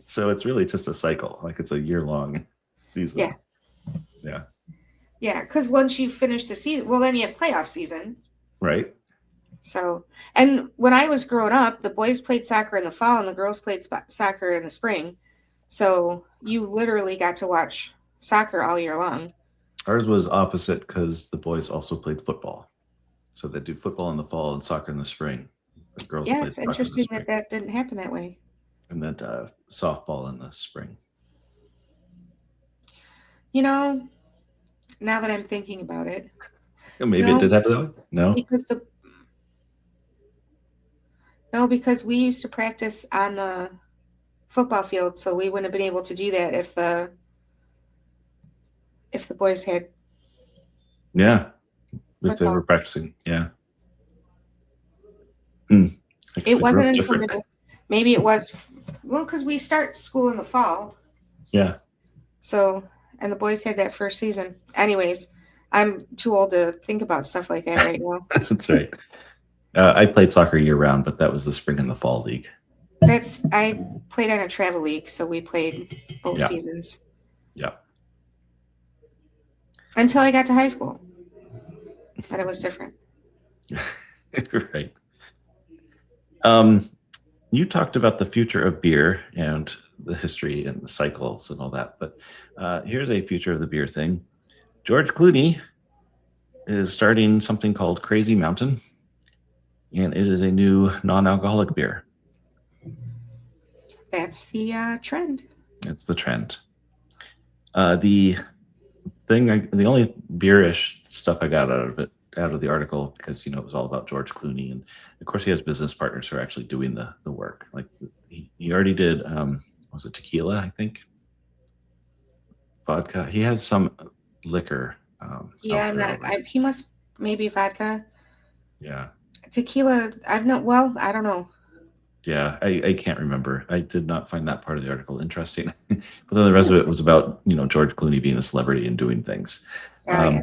[SPEAKER 2] So it's really just a cycle, like it's a year-long season.
[SPEAKER 3] Yeah.
[SPEAKER 2] Yeah.
[SPEAKER 3] Yeah, because once you finish the season, well, then you have playoff season.
[SPEAKER 2] Right.
[SPEAKER 3] So, and when I was growing up, the boys played soccer in the fall and the girls played soccer in the spring. So you literally got to watch soccer all year long.
[SPEAKER 2] Ours was opposite because the boys also played football. So they do football in the fall and soccer in the spring. The girls
[SPEAKER 3] Yeah,
[SPEAKER 2] played
[SPEAKER 3] it's
[SPEAKER 2] soccer in the
[SPEAKER 3] interesting
[SPEAKER 2] spring.
[SPEAKER 3] that didn't happen that way.
[SPEAKER 2] And then softball in the spring.
[SPEAKER 3] You know, now that I'm thinking about it.
[SPEAKER 2] Maybe it did happen that way? No?
[SPEAKER 3] Because we used to practice on the football field, so we wouldn't have been able to do that if the boys had.
[SPEAKER 2] Yeah. If they were practicing, yeah. It
[SPEAKER 3] wasn't until maybe it was, well, because we start school in the fall.
[SPEAKER 2] Yeah.
[SPEAKER 3] So, and the boys had that first season. Anyways, I'm too old to think about stuff like that right now.
[SPEAKER 2] That's right. I played soccer year-round, but that was the spring and the fall league.
[SPEAKER 3] I played on a travel league, so we played both seasons.
[SPEAKER 2] Yeah.
[SPEAKER 3] Until I got to high school. But it was different.
[SPEAKER 2] Right. You talked about the future of beer and the history and the cycles and all that, but here's a future of the beer thing. George Clooney is starting something called Crazy Mountain, and it is a new non-alcoholic beer.
[SPEAKER 3] That's the trend.
[SPEAKER 2] It's the trend. The only beerish stuff I got out of the article, because it was all about George Clooney, and of course he has business partners who are actually doing the work. Like he already did, was it tequila? I think vodka. He has some liquor.
[SPEAKER 3] Yeah,
[SPEAKER 2] out
[SPEAKER 3] I'm
[SPEAKER 2] there
[SPEAKER 3] not.
[SPEAKER 2] already.
[SPEAKER 3] He must maybe vodka,
[SPEAKER 2] Yeah.
[SPEAKER 3] tequila. I've not. Well, I don't know.
[SPEAKER 2] Yeah, I can't remember. I did not find that part of the article interesting. But then the rest of it was about, George Clooney being a celebrity and doing things.
[SPEAKER 3] Oh yeah.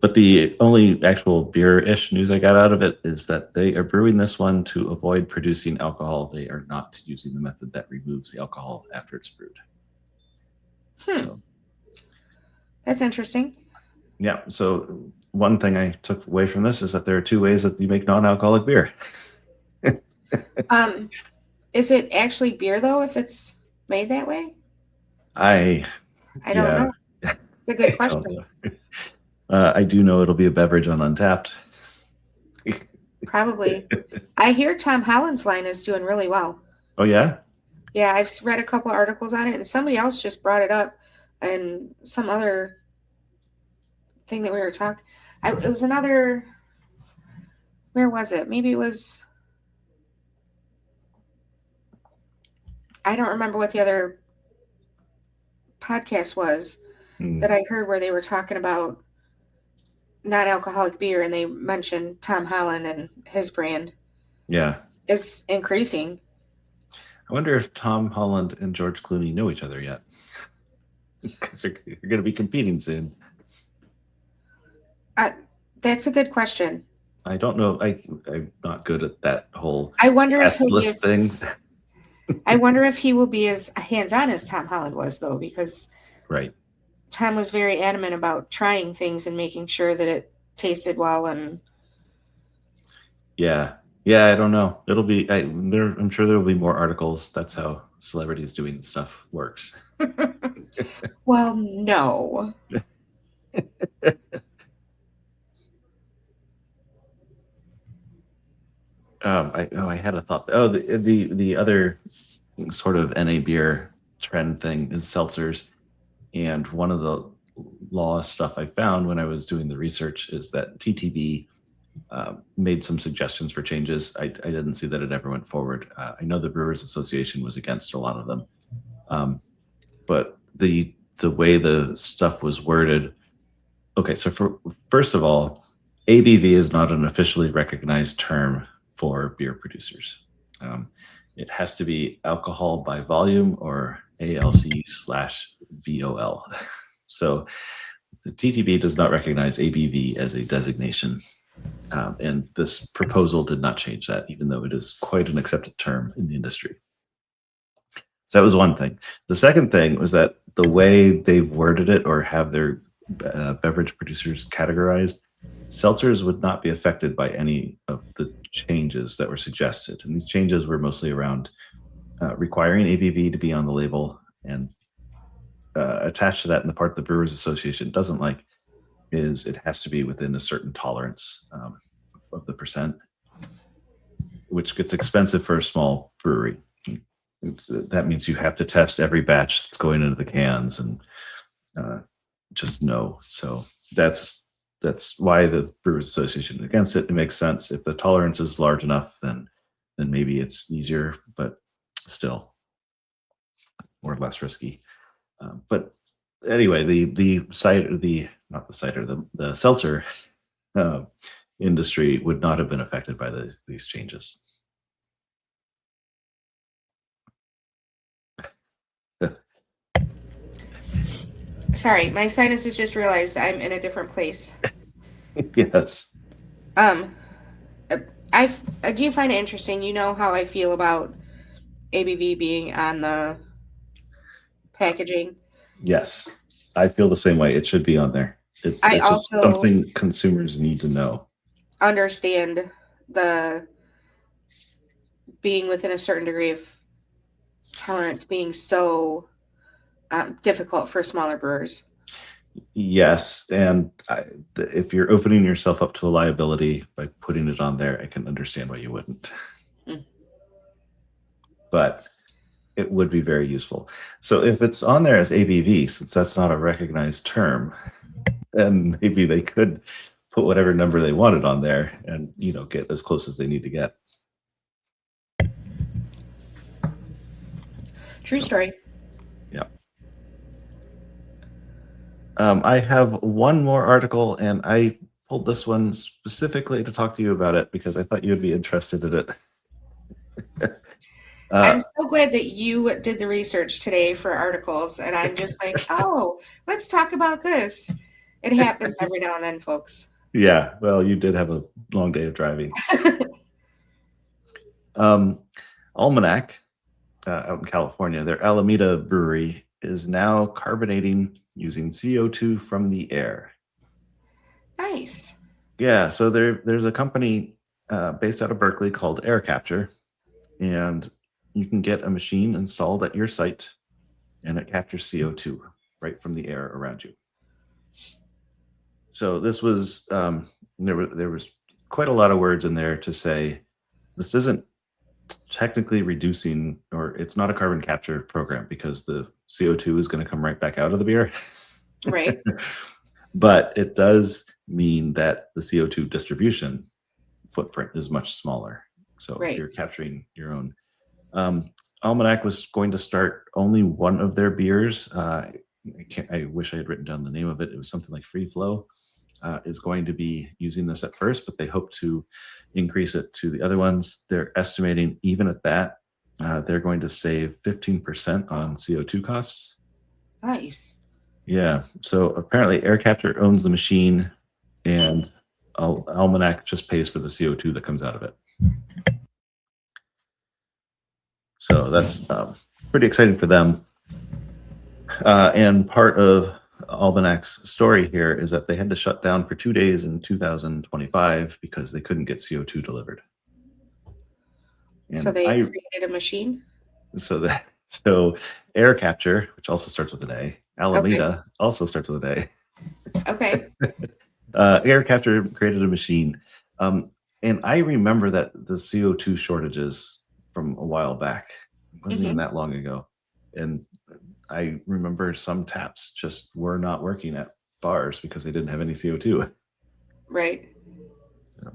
[SPEAKER 2] But the only actual beer-ish news I got out of it is that they are brewing this one to avoid producing alcohol. They are not using the method that removes the alcohol after it's brewed. So,
[SPEAKER 3] That's interesting.
[SPEAKER 2] yeah. So one thing I took away from this is that there are two ways that you make non-alcoholic beer.
[SPEAKER 3] Is it actually beer though? If it's made that way,
[SPEAKER 2] I
[SPEAKER 3] don't
[SPEAKER 2] yeah,
[SPEAKER 3] know. It's a good
[SPEAKER 2] I don't
[SPEAKER 3] question.
[SPEAKER 2] know. I do know it'll be a beverage on Untapped.
[SPEAKER 3] Probably. I hear Tom Holland's line is doing really well.
[SPEAKER 2] Oh yeah.
[SPEAKER 3] Yeah, I've read a couple articles on it, and somebody else just brought it up, and some other thing that we were talking. It was another. Where was it? Maybe it was. I don't remember what the other podcast was that I heard where they were talking about non-alcoholic beer, and they mentioned Tom Holland and his brand
[SPEAKER 2] Yeah.
[SPEAKER 3] is increasing.
[SPEAKER 2] I wonder if Tom Holland and George Clooney know each other yet, because they're going to be competing soon.
[SPEAKER 3] That's a good question.
[SPEAKER 2] I don't know. I'm not good at that whole
[SPEAKER 3] I wonder if
[SPEAKER 2] guest
[SPEAKER 3] he'll be
[SPEAKER 2] list thing.
[SPEAKER 3] I wonder if he will be as hands-on as Tom Holland was, though, because
[SPEAKER 2] Right.
[SPEAKER 3] Tom was very adamant about trying things and making sure that it tasted well. And
[SPEAKER 2] Yeah. Yeah. I don't know. It'll be. I'm sure there will be more articles. That's how celebrities doing stuff works.
[SPEAKER 3] well, no.
[SPEAKER 2] I had a thought. Oh, the other sort of NA beer trend thing is seltzers, and one of the law stuff I found when I was doing the research is that TTB made some suggestions for changes. I didn't see that it ever went forward. I know the Brewers Association was against a lot of them, but the way the stuff was worded. Okay, so first of all, ABV is not an officially recognized term for beer producers. It has to be alcohol by volume or ALC/VOL. So the TTB does not recognize ABV as a designation. And this proposal did not change that, even though it is quite an accepted term in the industry. So that was one thing. The second thing was that the way they've worded it or have their beverage producers categorized, seltzers would not be affected by any of the changes that were suggested. And these changes were mostly around requiring ABV to be on the label, and attached to that in the part the Brewers Association doesn't like is it has to be within a certain tolerance of the percent, which gets expensive for a small brewery. That means you have to test every batch that's going into the cans and just know. So that's why the Brewers Association is against it. It makes sense. If the tolerance is large enough, then maybe it's easier, but still or less risky. But anyway, the seltzer industry would not have been affected by these changes.
[SPEAKER 3] Sorry, my sinuses just realized I'm in a different place.
[SPEAKER 2] Yes.
[SPEAKER 3] I do find it interesting. You know how I feel about ABV being on the packaging.
[SPEAKER 2] Yes, I feel the same way. It should be on there. It's
[SPEAKER 3] I
[SPEAKER 2] just
[SPEAKER 3] also
[SPEAKER 2] something consumers need to know.
[SPEAKER 3] understand the being within a certain degree of tolerance being so difficult for smaller brewers.
[SPEAKER 2] Yes, and if you're opening yourself up to a liability by putting it on there, I can understand why you wouldn't. But it would be very useful. So if it's on there as ABV, since that's not a recognized term, then maybe they could put whatever number they wanted on there and get as close as they need to get.
[SPEAKER 3] True story.
[SPEAKER 2] Yeah. I have one more article, and I pulled this one specifically to talk to you about it because I thought you'd be interested in it.
[SPEAKER 3] I'm so glad that you did the research today for articles, and I'm just like, oh, let's talk about this. It happens every now and then, folks.
[SPEAKER 2] Yeah, well, you did have a long day of driving. Almanac, out in California, their Alameda brewery is now carbonating using CO2 from the air.
[SPEAKER 3] Nice.
[SPEAKER 2] Yeah, so there's a company based out of Berkeley called Air Capture, and you can get a machine installed at your site, and it captures CO2 right from the air around you. So this was there was quite a lot of words in there to say this isn't technically reducing, or it's not a carbon capture program because the CO2 is going to come right back out of the beer.
[SPEAKER 3] Right.
[SPEAKER 2] But it does mean that the CO2 distribution footprint is much smaller. So
[SPEAKER 3] Right.
[SPEAKER 2] if you're capturing your own, Almanac was going to start only one of their beers. I wish I had written down the name of it. It was something like Free Flow. Is going to be using this at first, but they hope to increase it to the other ones. They're estimating even at that, they're going to save 15% on CO2 costs.
[SPEAKER 3] Nice.
[SPEAKER 2] Yeah. So apparently Air Capture owns the machine, and Almanac just pays for the CO2 that comes out of it. So that's pretty exciting for them. And part of Almanac's story here is that they had to shut down for 2 days in 2025 because they couldn't get CO2 delivered. And
[SPEAKER 3] so they created a machine?
[SPEAKER 2] So Air Capture, which also starts with an A, Alameda also starts with an A.
[SPEAKER 3] Okay.
[SPEAKER 2] Air Capture created a machine. And I remember that the CO2 shortages from a while back. It wasn't even that long ago. And I remember some taps just were not working at bars because they didn't have any CO2.
[SPEAKER 3] Right.
[SPEAKER 2] So,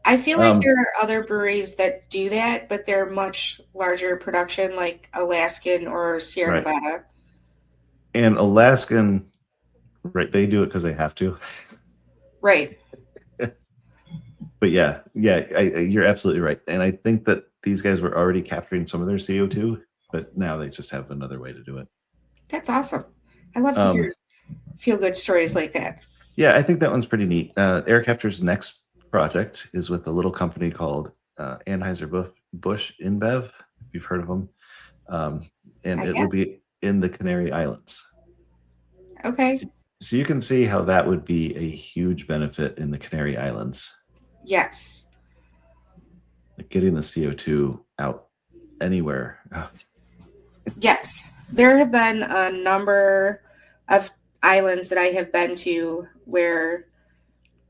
[SPEAKER 3] I feel like there are other breweries that do that, but they're much larger production, like Alaskan or Sierra Nevada.
[SPEAKER 2] And Alaskan, right, they do it because they have to.
[SPEAKER 3] Right.
[SPEAKER 2] But yeah, you're absolutely right. And I think that these guys were already capturing some of their CO2, but now they just have another way to do it.
[SPEAKER 3] That's awesome. I love to hear feel-good stories like that.
[SPEAKER 2] Yeah, I think that one's pretty neat. Air Capture's next project is with a little company called Anheuser-Busch InBev, if you've heard of them. And it will be in the Canary Islands.
[SPEAKER 3] Okay.
[SPEAKER 2] So you can see how that would be a huge benefit in the Canary Islands.
[SPEAKER 3] Yes.
[SPEAKER 2] Like getting the CO2 out anywhere.
[SPEAKER 3] Yes. There have been a number of islands that I have been to where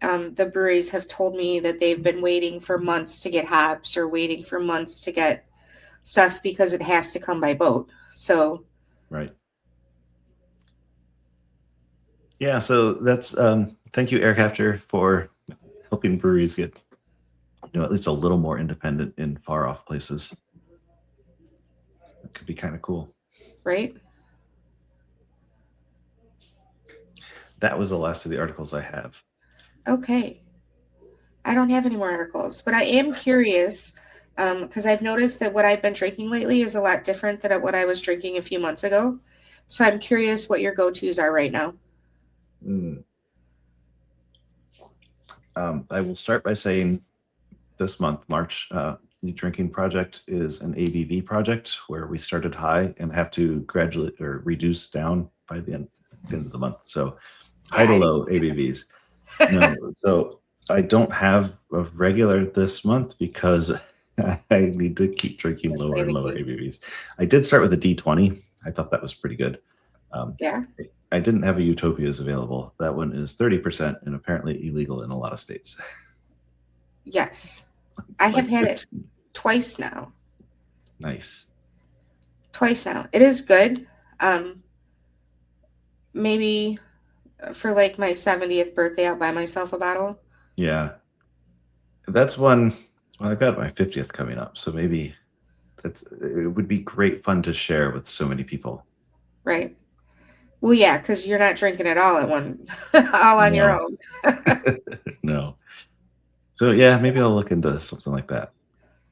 [SPEAKER 3] the breweries have told me that they've been waiting for months to get hops or waiting for months to get stuff because it has to come by boat. So.
[SPEAKER 2] Right. Yeah, so that's thank you, Air Capture, for helping breweries get at least a little more independent in far off places. That could be kind of cool.
[SPEAKER 3] Right.
[SPEAKER 2] That was the last of the articles I have.
[SPEAKER 3] Okay. I don't have any more articles, but I am curious because I've noticed that what I've been drinking lately is a lot different than what I was drinking a few months ago. So I'm curious what your go-tos are right now.
[SPEAKER 2] I will start by saying this month, March, the drinking project is an ABV project where we started high and have to gradually or reduce down by the end of the month. So high to low ABVs. So I don't have a regular this month because I need to keep drinking lower and lower ABVs. I did start with a D20. I thought that was pretty good.
[SPEAKER 3] Yeah.
[SPEAKER 2] I didn't have a Utopias available. That one is 30% and apparently illegal in a lot of states.
[SPEAKER 3] Yes. I have had it twice now.
[SPEAKER 2] Nice.
[SPEAKER 3] Twice now. It is good. Maybe for like my 70th birthday, I'll buy myself a bottle.
[SPEAKER 2] Yeah. That's one. Well, I've got my 50th coming up. So maybe it would be great fun to share with so many people.
[SPEAKER 3] Right. Well, yeah, because you're not drinking it all at all on your
[SPEAKER 2] No.
[SPEAKER 3] own.
[SPEAKER 2] No. So yeah, maybe I'll look into something like that.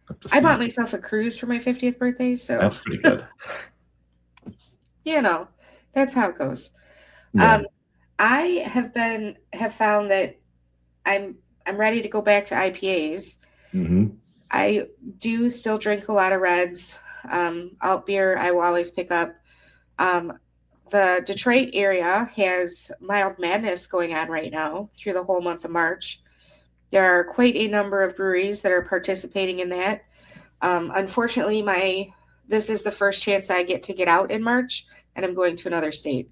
[SPEAKER 2] Have to
[SPEAKER 3] I
[SPEAKER 2] see.
[SPEAKER 3] bought myself a cruise for my 50th birthday, so
[SPEAKER 2] That's pretty good.
[SPEAKER 3] you know, that's how it goes.
[SPEAKER 2] Yeah.
[SPEAKER 3] I have found that I'm I'm ready to go back to IPAs.
[SPEAKER 2] Hmm.
[SPEAKER 3] I do still drink a lot of reds. Alt beer I will always pick up. Um, the Detroit area has Mild Madness going on right now through the whole month of March. There are quite a number of breweries that are participating in that. Unfortunately, my this is the first chance I get to get out in March, and I'm going to another state.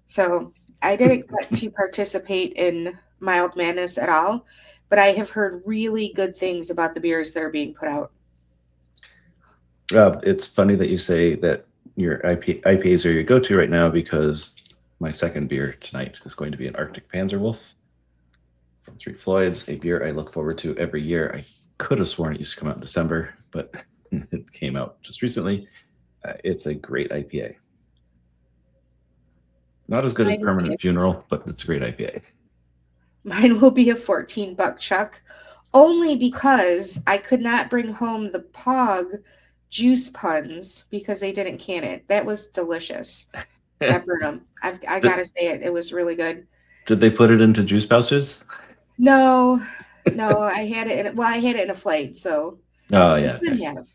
[SPEAKER 3] So I didn't get to participate in Mild Madness at all, but I have heard really good things about the beers that are being put out.
[SPEAKER 2] It's funny that you say that your IPAs are your go-to right now because my second beer tonight is going to be an Arctic Panzerwolf from Three Floyds, a beer I look forward to every year. I could have sworn it used to come out in December, but it came out just recently. It's a great IPA. Not as good as
[SPEAKER 3] Mine will be
[SPEAKER 2] Permanent Funeral, but it's a great IPA.
[SPEAKER 3] Mine will be a $14 chuck, only because I could not bring home the Pog juice puns because they didn't can it. That was delicious. At Burnham. I
[SPEAKER 2] did,
[SPEAKER 3] gotta say it. It was really good.
[SPEAKER 2] did they put it into juice pouches?
[SPEAKER 3] No, no, I had it in a flight, so
[SPEAKER 2] Oh
[SPEAKER 3] I
[SPEAKER 2] yeah,
[SPEAKER 3] should
[SPEAKER 2] okay.
[SPEAKER 3] have.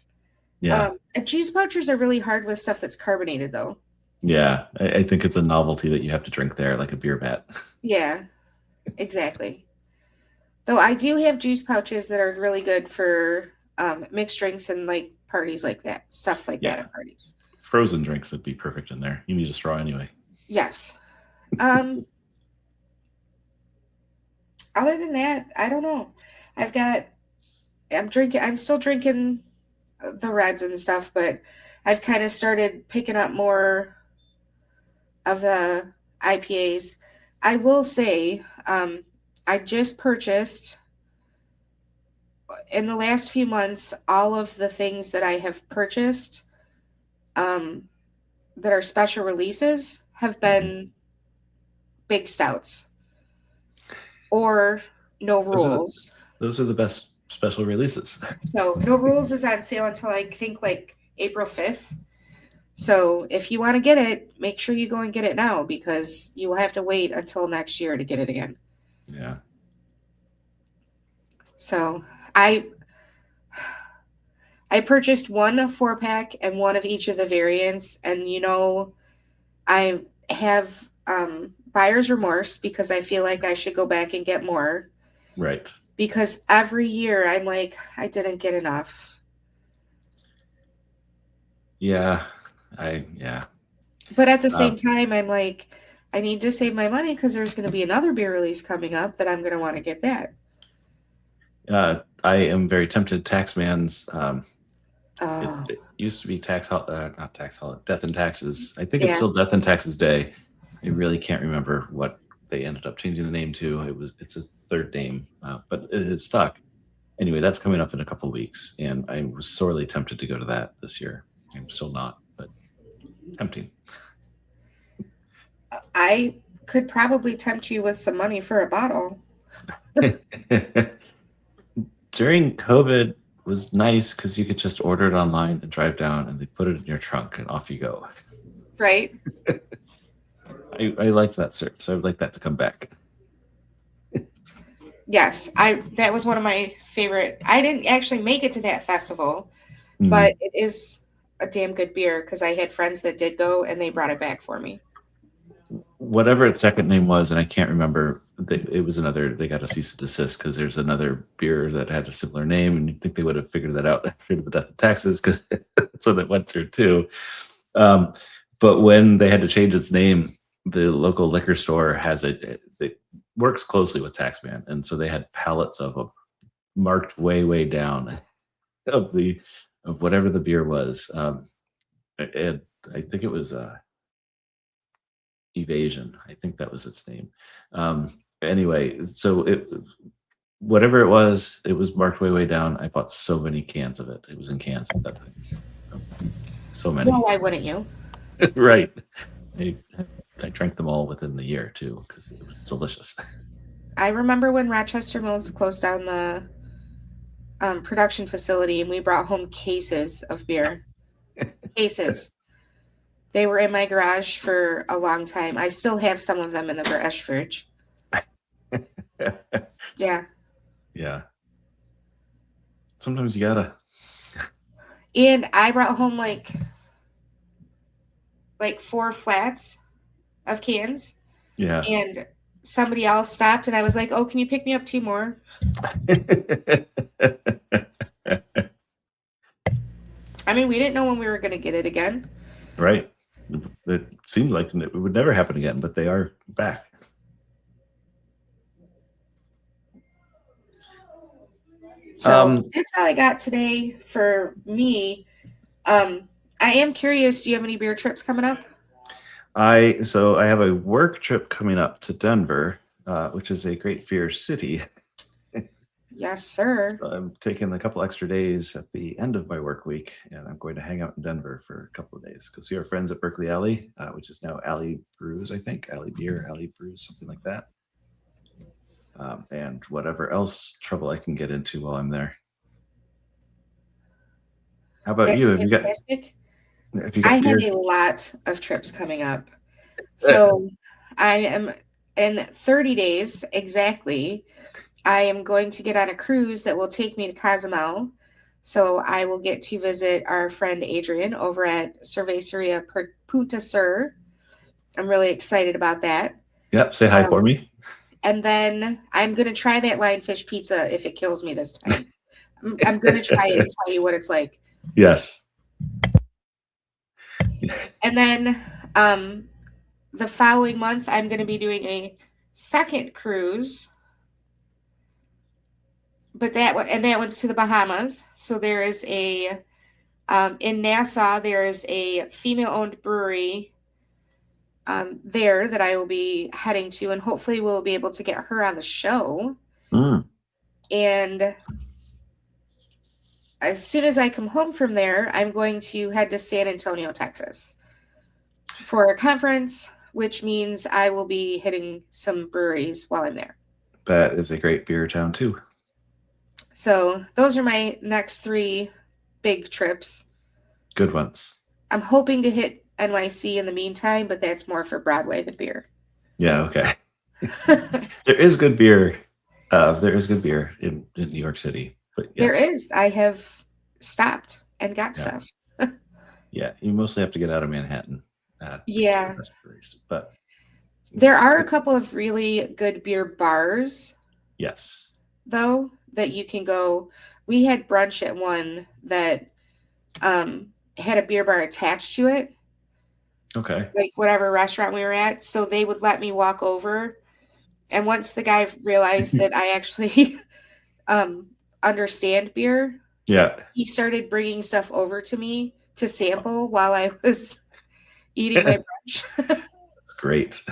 [SPEAKER 2] Yeah.
[SPEAKER 3] And juice pouchers are really hard with stuff that's carbonated, though.
[SPEAKER 2] Yeah. I think it's a novelty that you have to drink there, like a beer bat.
[SPEAKER 3] Yeah, exactly. Though I do have juice pouches that are really good for mixed drinks and like parties like that, stuff like that
[SPEAKER 2] Yeah.
[SPEAKER 3] at parties.
[SPEAKER 2] Frozen drinks would be perfect in there. You need a straw anyway.
[SPEAKER 3] Yes. Um, Other than that, I don't know. I've got I'm still drinking the reds and stuff, but I've kind of started picking up more of the IPAs. I will say, I just purchased in the last few months all of the things that I have purchased um, that are special releases have been big stouts or no
[SPEAKER 2] Those are the,
[SPEAKER 3] rules.
[SPEAKER 2] those are the best special releases.
[SPEAKER 3] So no rules is on sale until I think like April 5th. So if you want to get it, make sure you go and get it now because you will have to wait until next year to get it again.
[SPEAKER 2] Yeah.
[SPEAKER 3] So I purchased one 4-pack and one of each of the variants, and I have buyer's remorse because I feel like I should go back and get more
[SPEAKER 2] Right.
[SPEAKER 3] because every year I'm like I didn't get enough.
[SPEAKER 2] Yeah.
[SPEAKER 3] But at the same time, I'm like, I need to save my money because there's going to be another beer release coming up that I'm going to want to get that.
[SPEAKER 2] I am very tempted. Taxman's.
[SPEAKER 3] Oh,
[SPEAKER 2] It used to be not tax holiday, Death and Taxes. I think it's
[SPEAKER 3] yeah.
[SPEAKER 2] still Death and Taxes Day. I really can't remember what they ended up changing the name to. It's a third name, but it is stuck. Anyway, that's coming up in a couple of weeks, and I was sorely tempted to go to that this year. I'm still not, but tempting.
[SPEAKER 3] I could probably tempt you with some money for a bottle.
[SPEAKER 2] During COVID was nice because you could just order it online and drive down, and they put it in your trunk, and off you go.
[SPEAKER 3] Right?
[SPEAKER 2] I liked that service. I would like that to come back.
[SPEAKER 3] Yes, that was one of my favorite. I didn't actually make it to that festival,
[SPEAKER 2] Mhm.
[SPEAKER 3] but it is a damn good beer because I had friends that did go and they brought it back for me.
[SPEAKER 2] Whatever its second name was, and I can't remember. It was another. They got a cease and desist because there's another beer that had a similar name, and you'd think they would have figured that out after the Death of Taxes because so that went through too. But when they had to change its name, the local liquor store it works closely with Taxman, and so they had pallets of them marked way down of whatever the beer was. And I think it was Evasion. I think that was its name. Anyway, so whatever it was marked way down. I bought so many cans of it. It was in cans at that time. So many.
[SPEAKER 3] Well, why wouldn't you?
[SPEAKER 2] Right. I drank them all within the year too because it was delicious.
[SPEAKER 3] I remember when Rochester Mills closed down the production facility and we brought home cases of beer. Cases. They were in my garage for a long time. I still have some of them in the garage fridge. Yeah.
[SPEAKER 2] Yeah. Sometimes you gotta.
[SPEAKER 3] And I brought home like 4 flats of cans.
[SPEAKER 2] Yeah.
[SPEAKER 3] And somebody else stopped and I was like, "Oh, can you pick me up 2 more?" I mean, we didn't know when we were going to get it again.
[SPEAKER 2] Right. It seemed like it would never happen again, but they are back.
[SPEAKER 3] So that's all I got today for me. I am curious, do you have any beer trips coming up?
[SPEAKER 2] I have a work trip coming up to Denver, which is a great beer city.
[SPEAKER 3] Yes, sir.
[SPEAKER 2] So I'm taking a couple extra days at the end of my work week, and I'm going to hang out in Denver for a couple of days. Go see our friends at Berkeley Alley, which is now Alley Brews, I think. Alley Beer, Alley Brews, something like that. And whatever else trouble I can get into while I'm there. How about
[SPEAKER 3] That's
[SPEAKER 2] you?
[SPEAKER 3] fantastic.
[SPEAKER 2] Have you got
[SPEAKER 3] I
[SPEAKER 2] beer?
[SPEAKER 3] have a lot of trips coming up. So I am in 30 days exactly. I am going to get on a cruise that will take me to Cozumel. So I will get to visit our friend Adrian over at Cerveceria Punta Sur. I'm really excited about that.
[SPEAKER 2] Yep, say hi for me.
[SPEAKER 3] And then I'm going to try that lionfish pizza if it kills me this time. I'm going to try it and tell you what it's like.
[SPEAKER 2] Yes.
[SPEAKER 3] And then the following month, I'm going to be doing a second cruise. But that one's to the Bahamas. So there is in Nassau, there is a female-owned brewery there that I will be heading to, and hopefully we'll be able to get her on the show. And as soon as I come home from there, I'm going to head to San Antonio, Texas for a conference, which means I will be hitting some breweries while I'm there.
[SPEAKER 2] That is a great beer town too.
[SPEAKER 3] So those are my next 3 big trips.
[SPEAKER 2] Good ones.
[SPEAKER 3] I'm hoping to hit NYC in the meantime, but that's more for Broadway than beer.
[SPEAKER 2] Yeah, okay. There is good beer. There is good beer in New York City. But yes.
[SPEAKER 3] There is. I have stopped and got stuff.
[SPEAKER 2] Yeah, you mostly have to get out of Manhattan.
[SPEAKER 3] Yeah.
[SPEAKER 2] But
[SPEAKER 3] there are a couple of really good beer bars.
[SPEAKER 2] Yes.
[SPEAKER 3] Though, that you can go. We had brunch at one that had a beer bar attached to it.
[SPEAKER 2] Okay.
[SPEAKER 3] Like whatever restaurant we were at. So they would let me walk over. And once the guy realized that I actually understand beer, he started bringing stuff over to me to sample while I was eating my brunch.
[SPEAKER 2] That's great.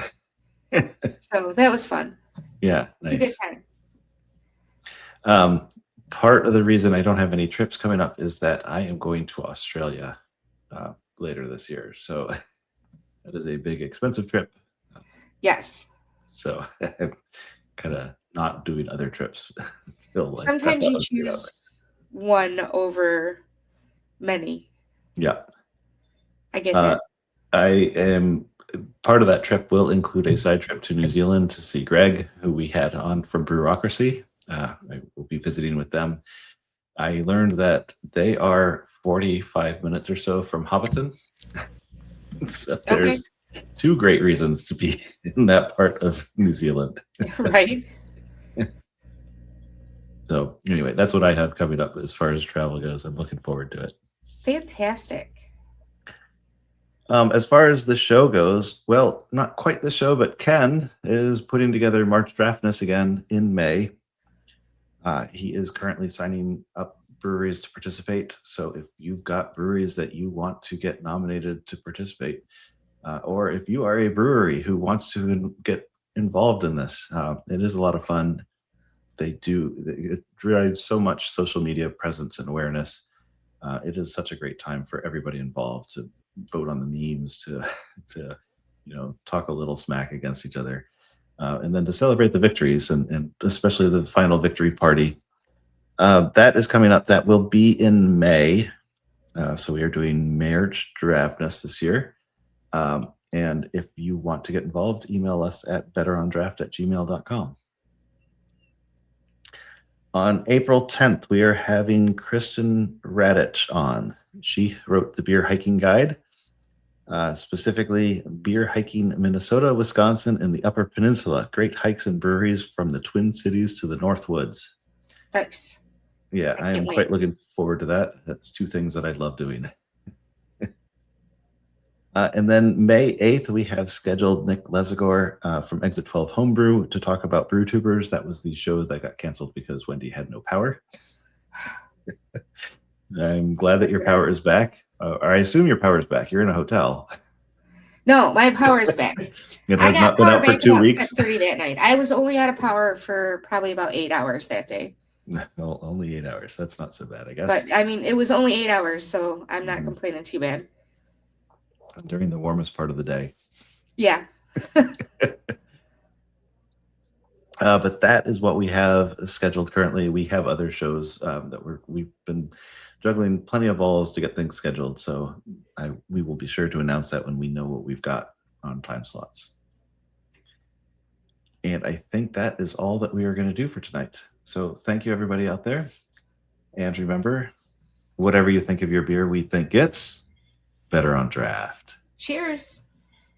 [SPEAKER 3] So that was fun.
[SPEAKER 2] Yeah,
[SPEAKER 3] nice. It's a good
[SPEAKER 2] time. Part of the reason I don't have any trips coming up is that I am going to Australia later this year. So that is a big, expensive trip.
[SPEAKER 3] Yes.
[SPEAKER 2] So I'm kind of not doing other trips.
[SPEAKER 3] Sometimes you choose one over many.
[SPEAKER 2] Yeah.
[SPEAKER 3] I get that.
[SPEAKER 2] I am part of that trip will include a side trip to New Zealand to see Greg, who we had on from Brewocracy. I will be visiting with them. I learned that they are 45 minutes or so from Hobbiton. So there's 2 great reasons to be in that part of New Zealand.
[SPEAKER 3] Right.
[SPEAKER 2] So anyway, that's what I have coming up as far as travel goes. I'm looking forward to it.
[SPEAKER 3] Fantastic.
[SPEAKER 2] As far as the show goes, well, not quite the show, but Ken is putting together March Draftness again in May. He is currently signing up breweries to participate. So if you've got breweries that you want to get nominated to participate, or if you are a brewery who wants to get involved in this, it is a lot of fun. It drives so much social media presence and awareness. It is such a great time for everybody involved to vote on the memes, to talk a little smack against each other. And then to celebrate the victories and especially the final victory party. That is coming up. That will be in May. So we are doing March Draftness this year. And if you want to get involved, email us at betterondraft@gmail.com. On April 10th, we are having Kristen Radich on. She wrote the Beer Hiking Guide, specifically Beer Hiking Minnesota, Wisconsin, and the Upper Peninsula. Great hikes and breweries from the Twin Cities to the North Woods.
[SPEAKER 3] Nice.
[SPEAKER 2] Yeah, I am quite looking forward to that. That's two things that I love doing. And then May 8th, we have scheduled Nick Lesagor from Exit 12 Homebrew to talk about brew tubers. That was the show that got canceled because Wendy had no power. I'm glad that your power is back. Or I assume your power is back. You're in a hotel.
[SPEAKER 3] No, my power is back.
[SPEAKER 2] It has not been out for 2 weeks.
[SPEAKER 3] 3 that night. I was only out of power for probably about 8 hours that day.
[SPEAKER 2] Well, only 8 hours. That's not so bad, I guess.
[SPEAKER 3] But I mean, it was only 8 hours, so I'm not complaining too bad.
[SPEAKER 2] During the warmest part of the day.
[SPEAKER 3] Yeah.
[SPEAKER 2] But that is what we have scheduled currently. We have other shows that we've been juggling plenty of balls to get things scheduled. So we will be sure to announce that when we know what we've got on time slots. And I think that is all that we are going to do for tonight. So thank you, everybody out there. And remember, whatever you think of your beer, we think it's better on draft.
[SPEAKER 3] Cheers.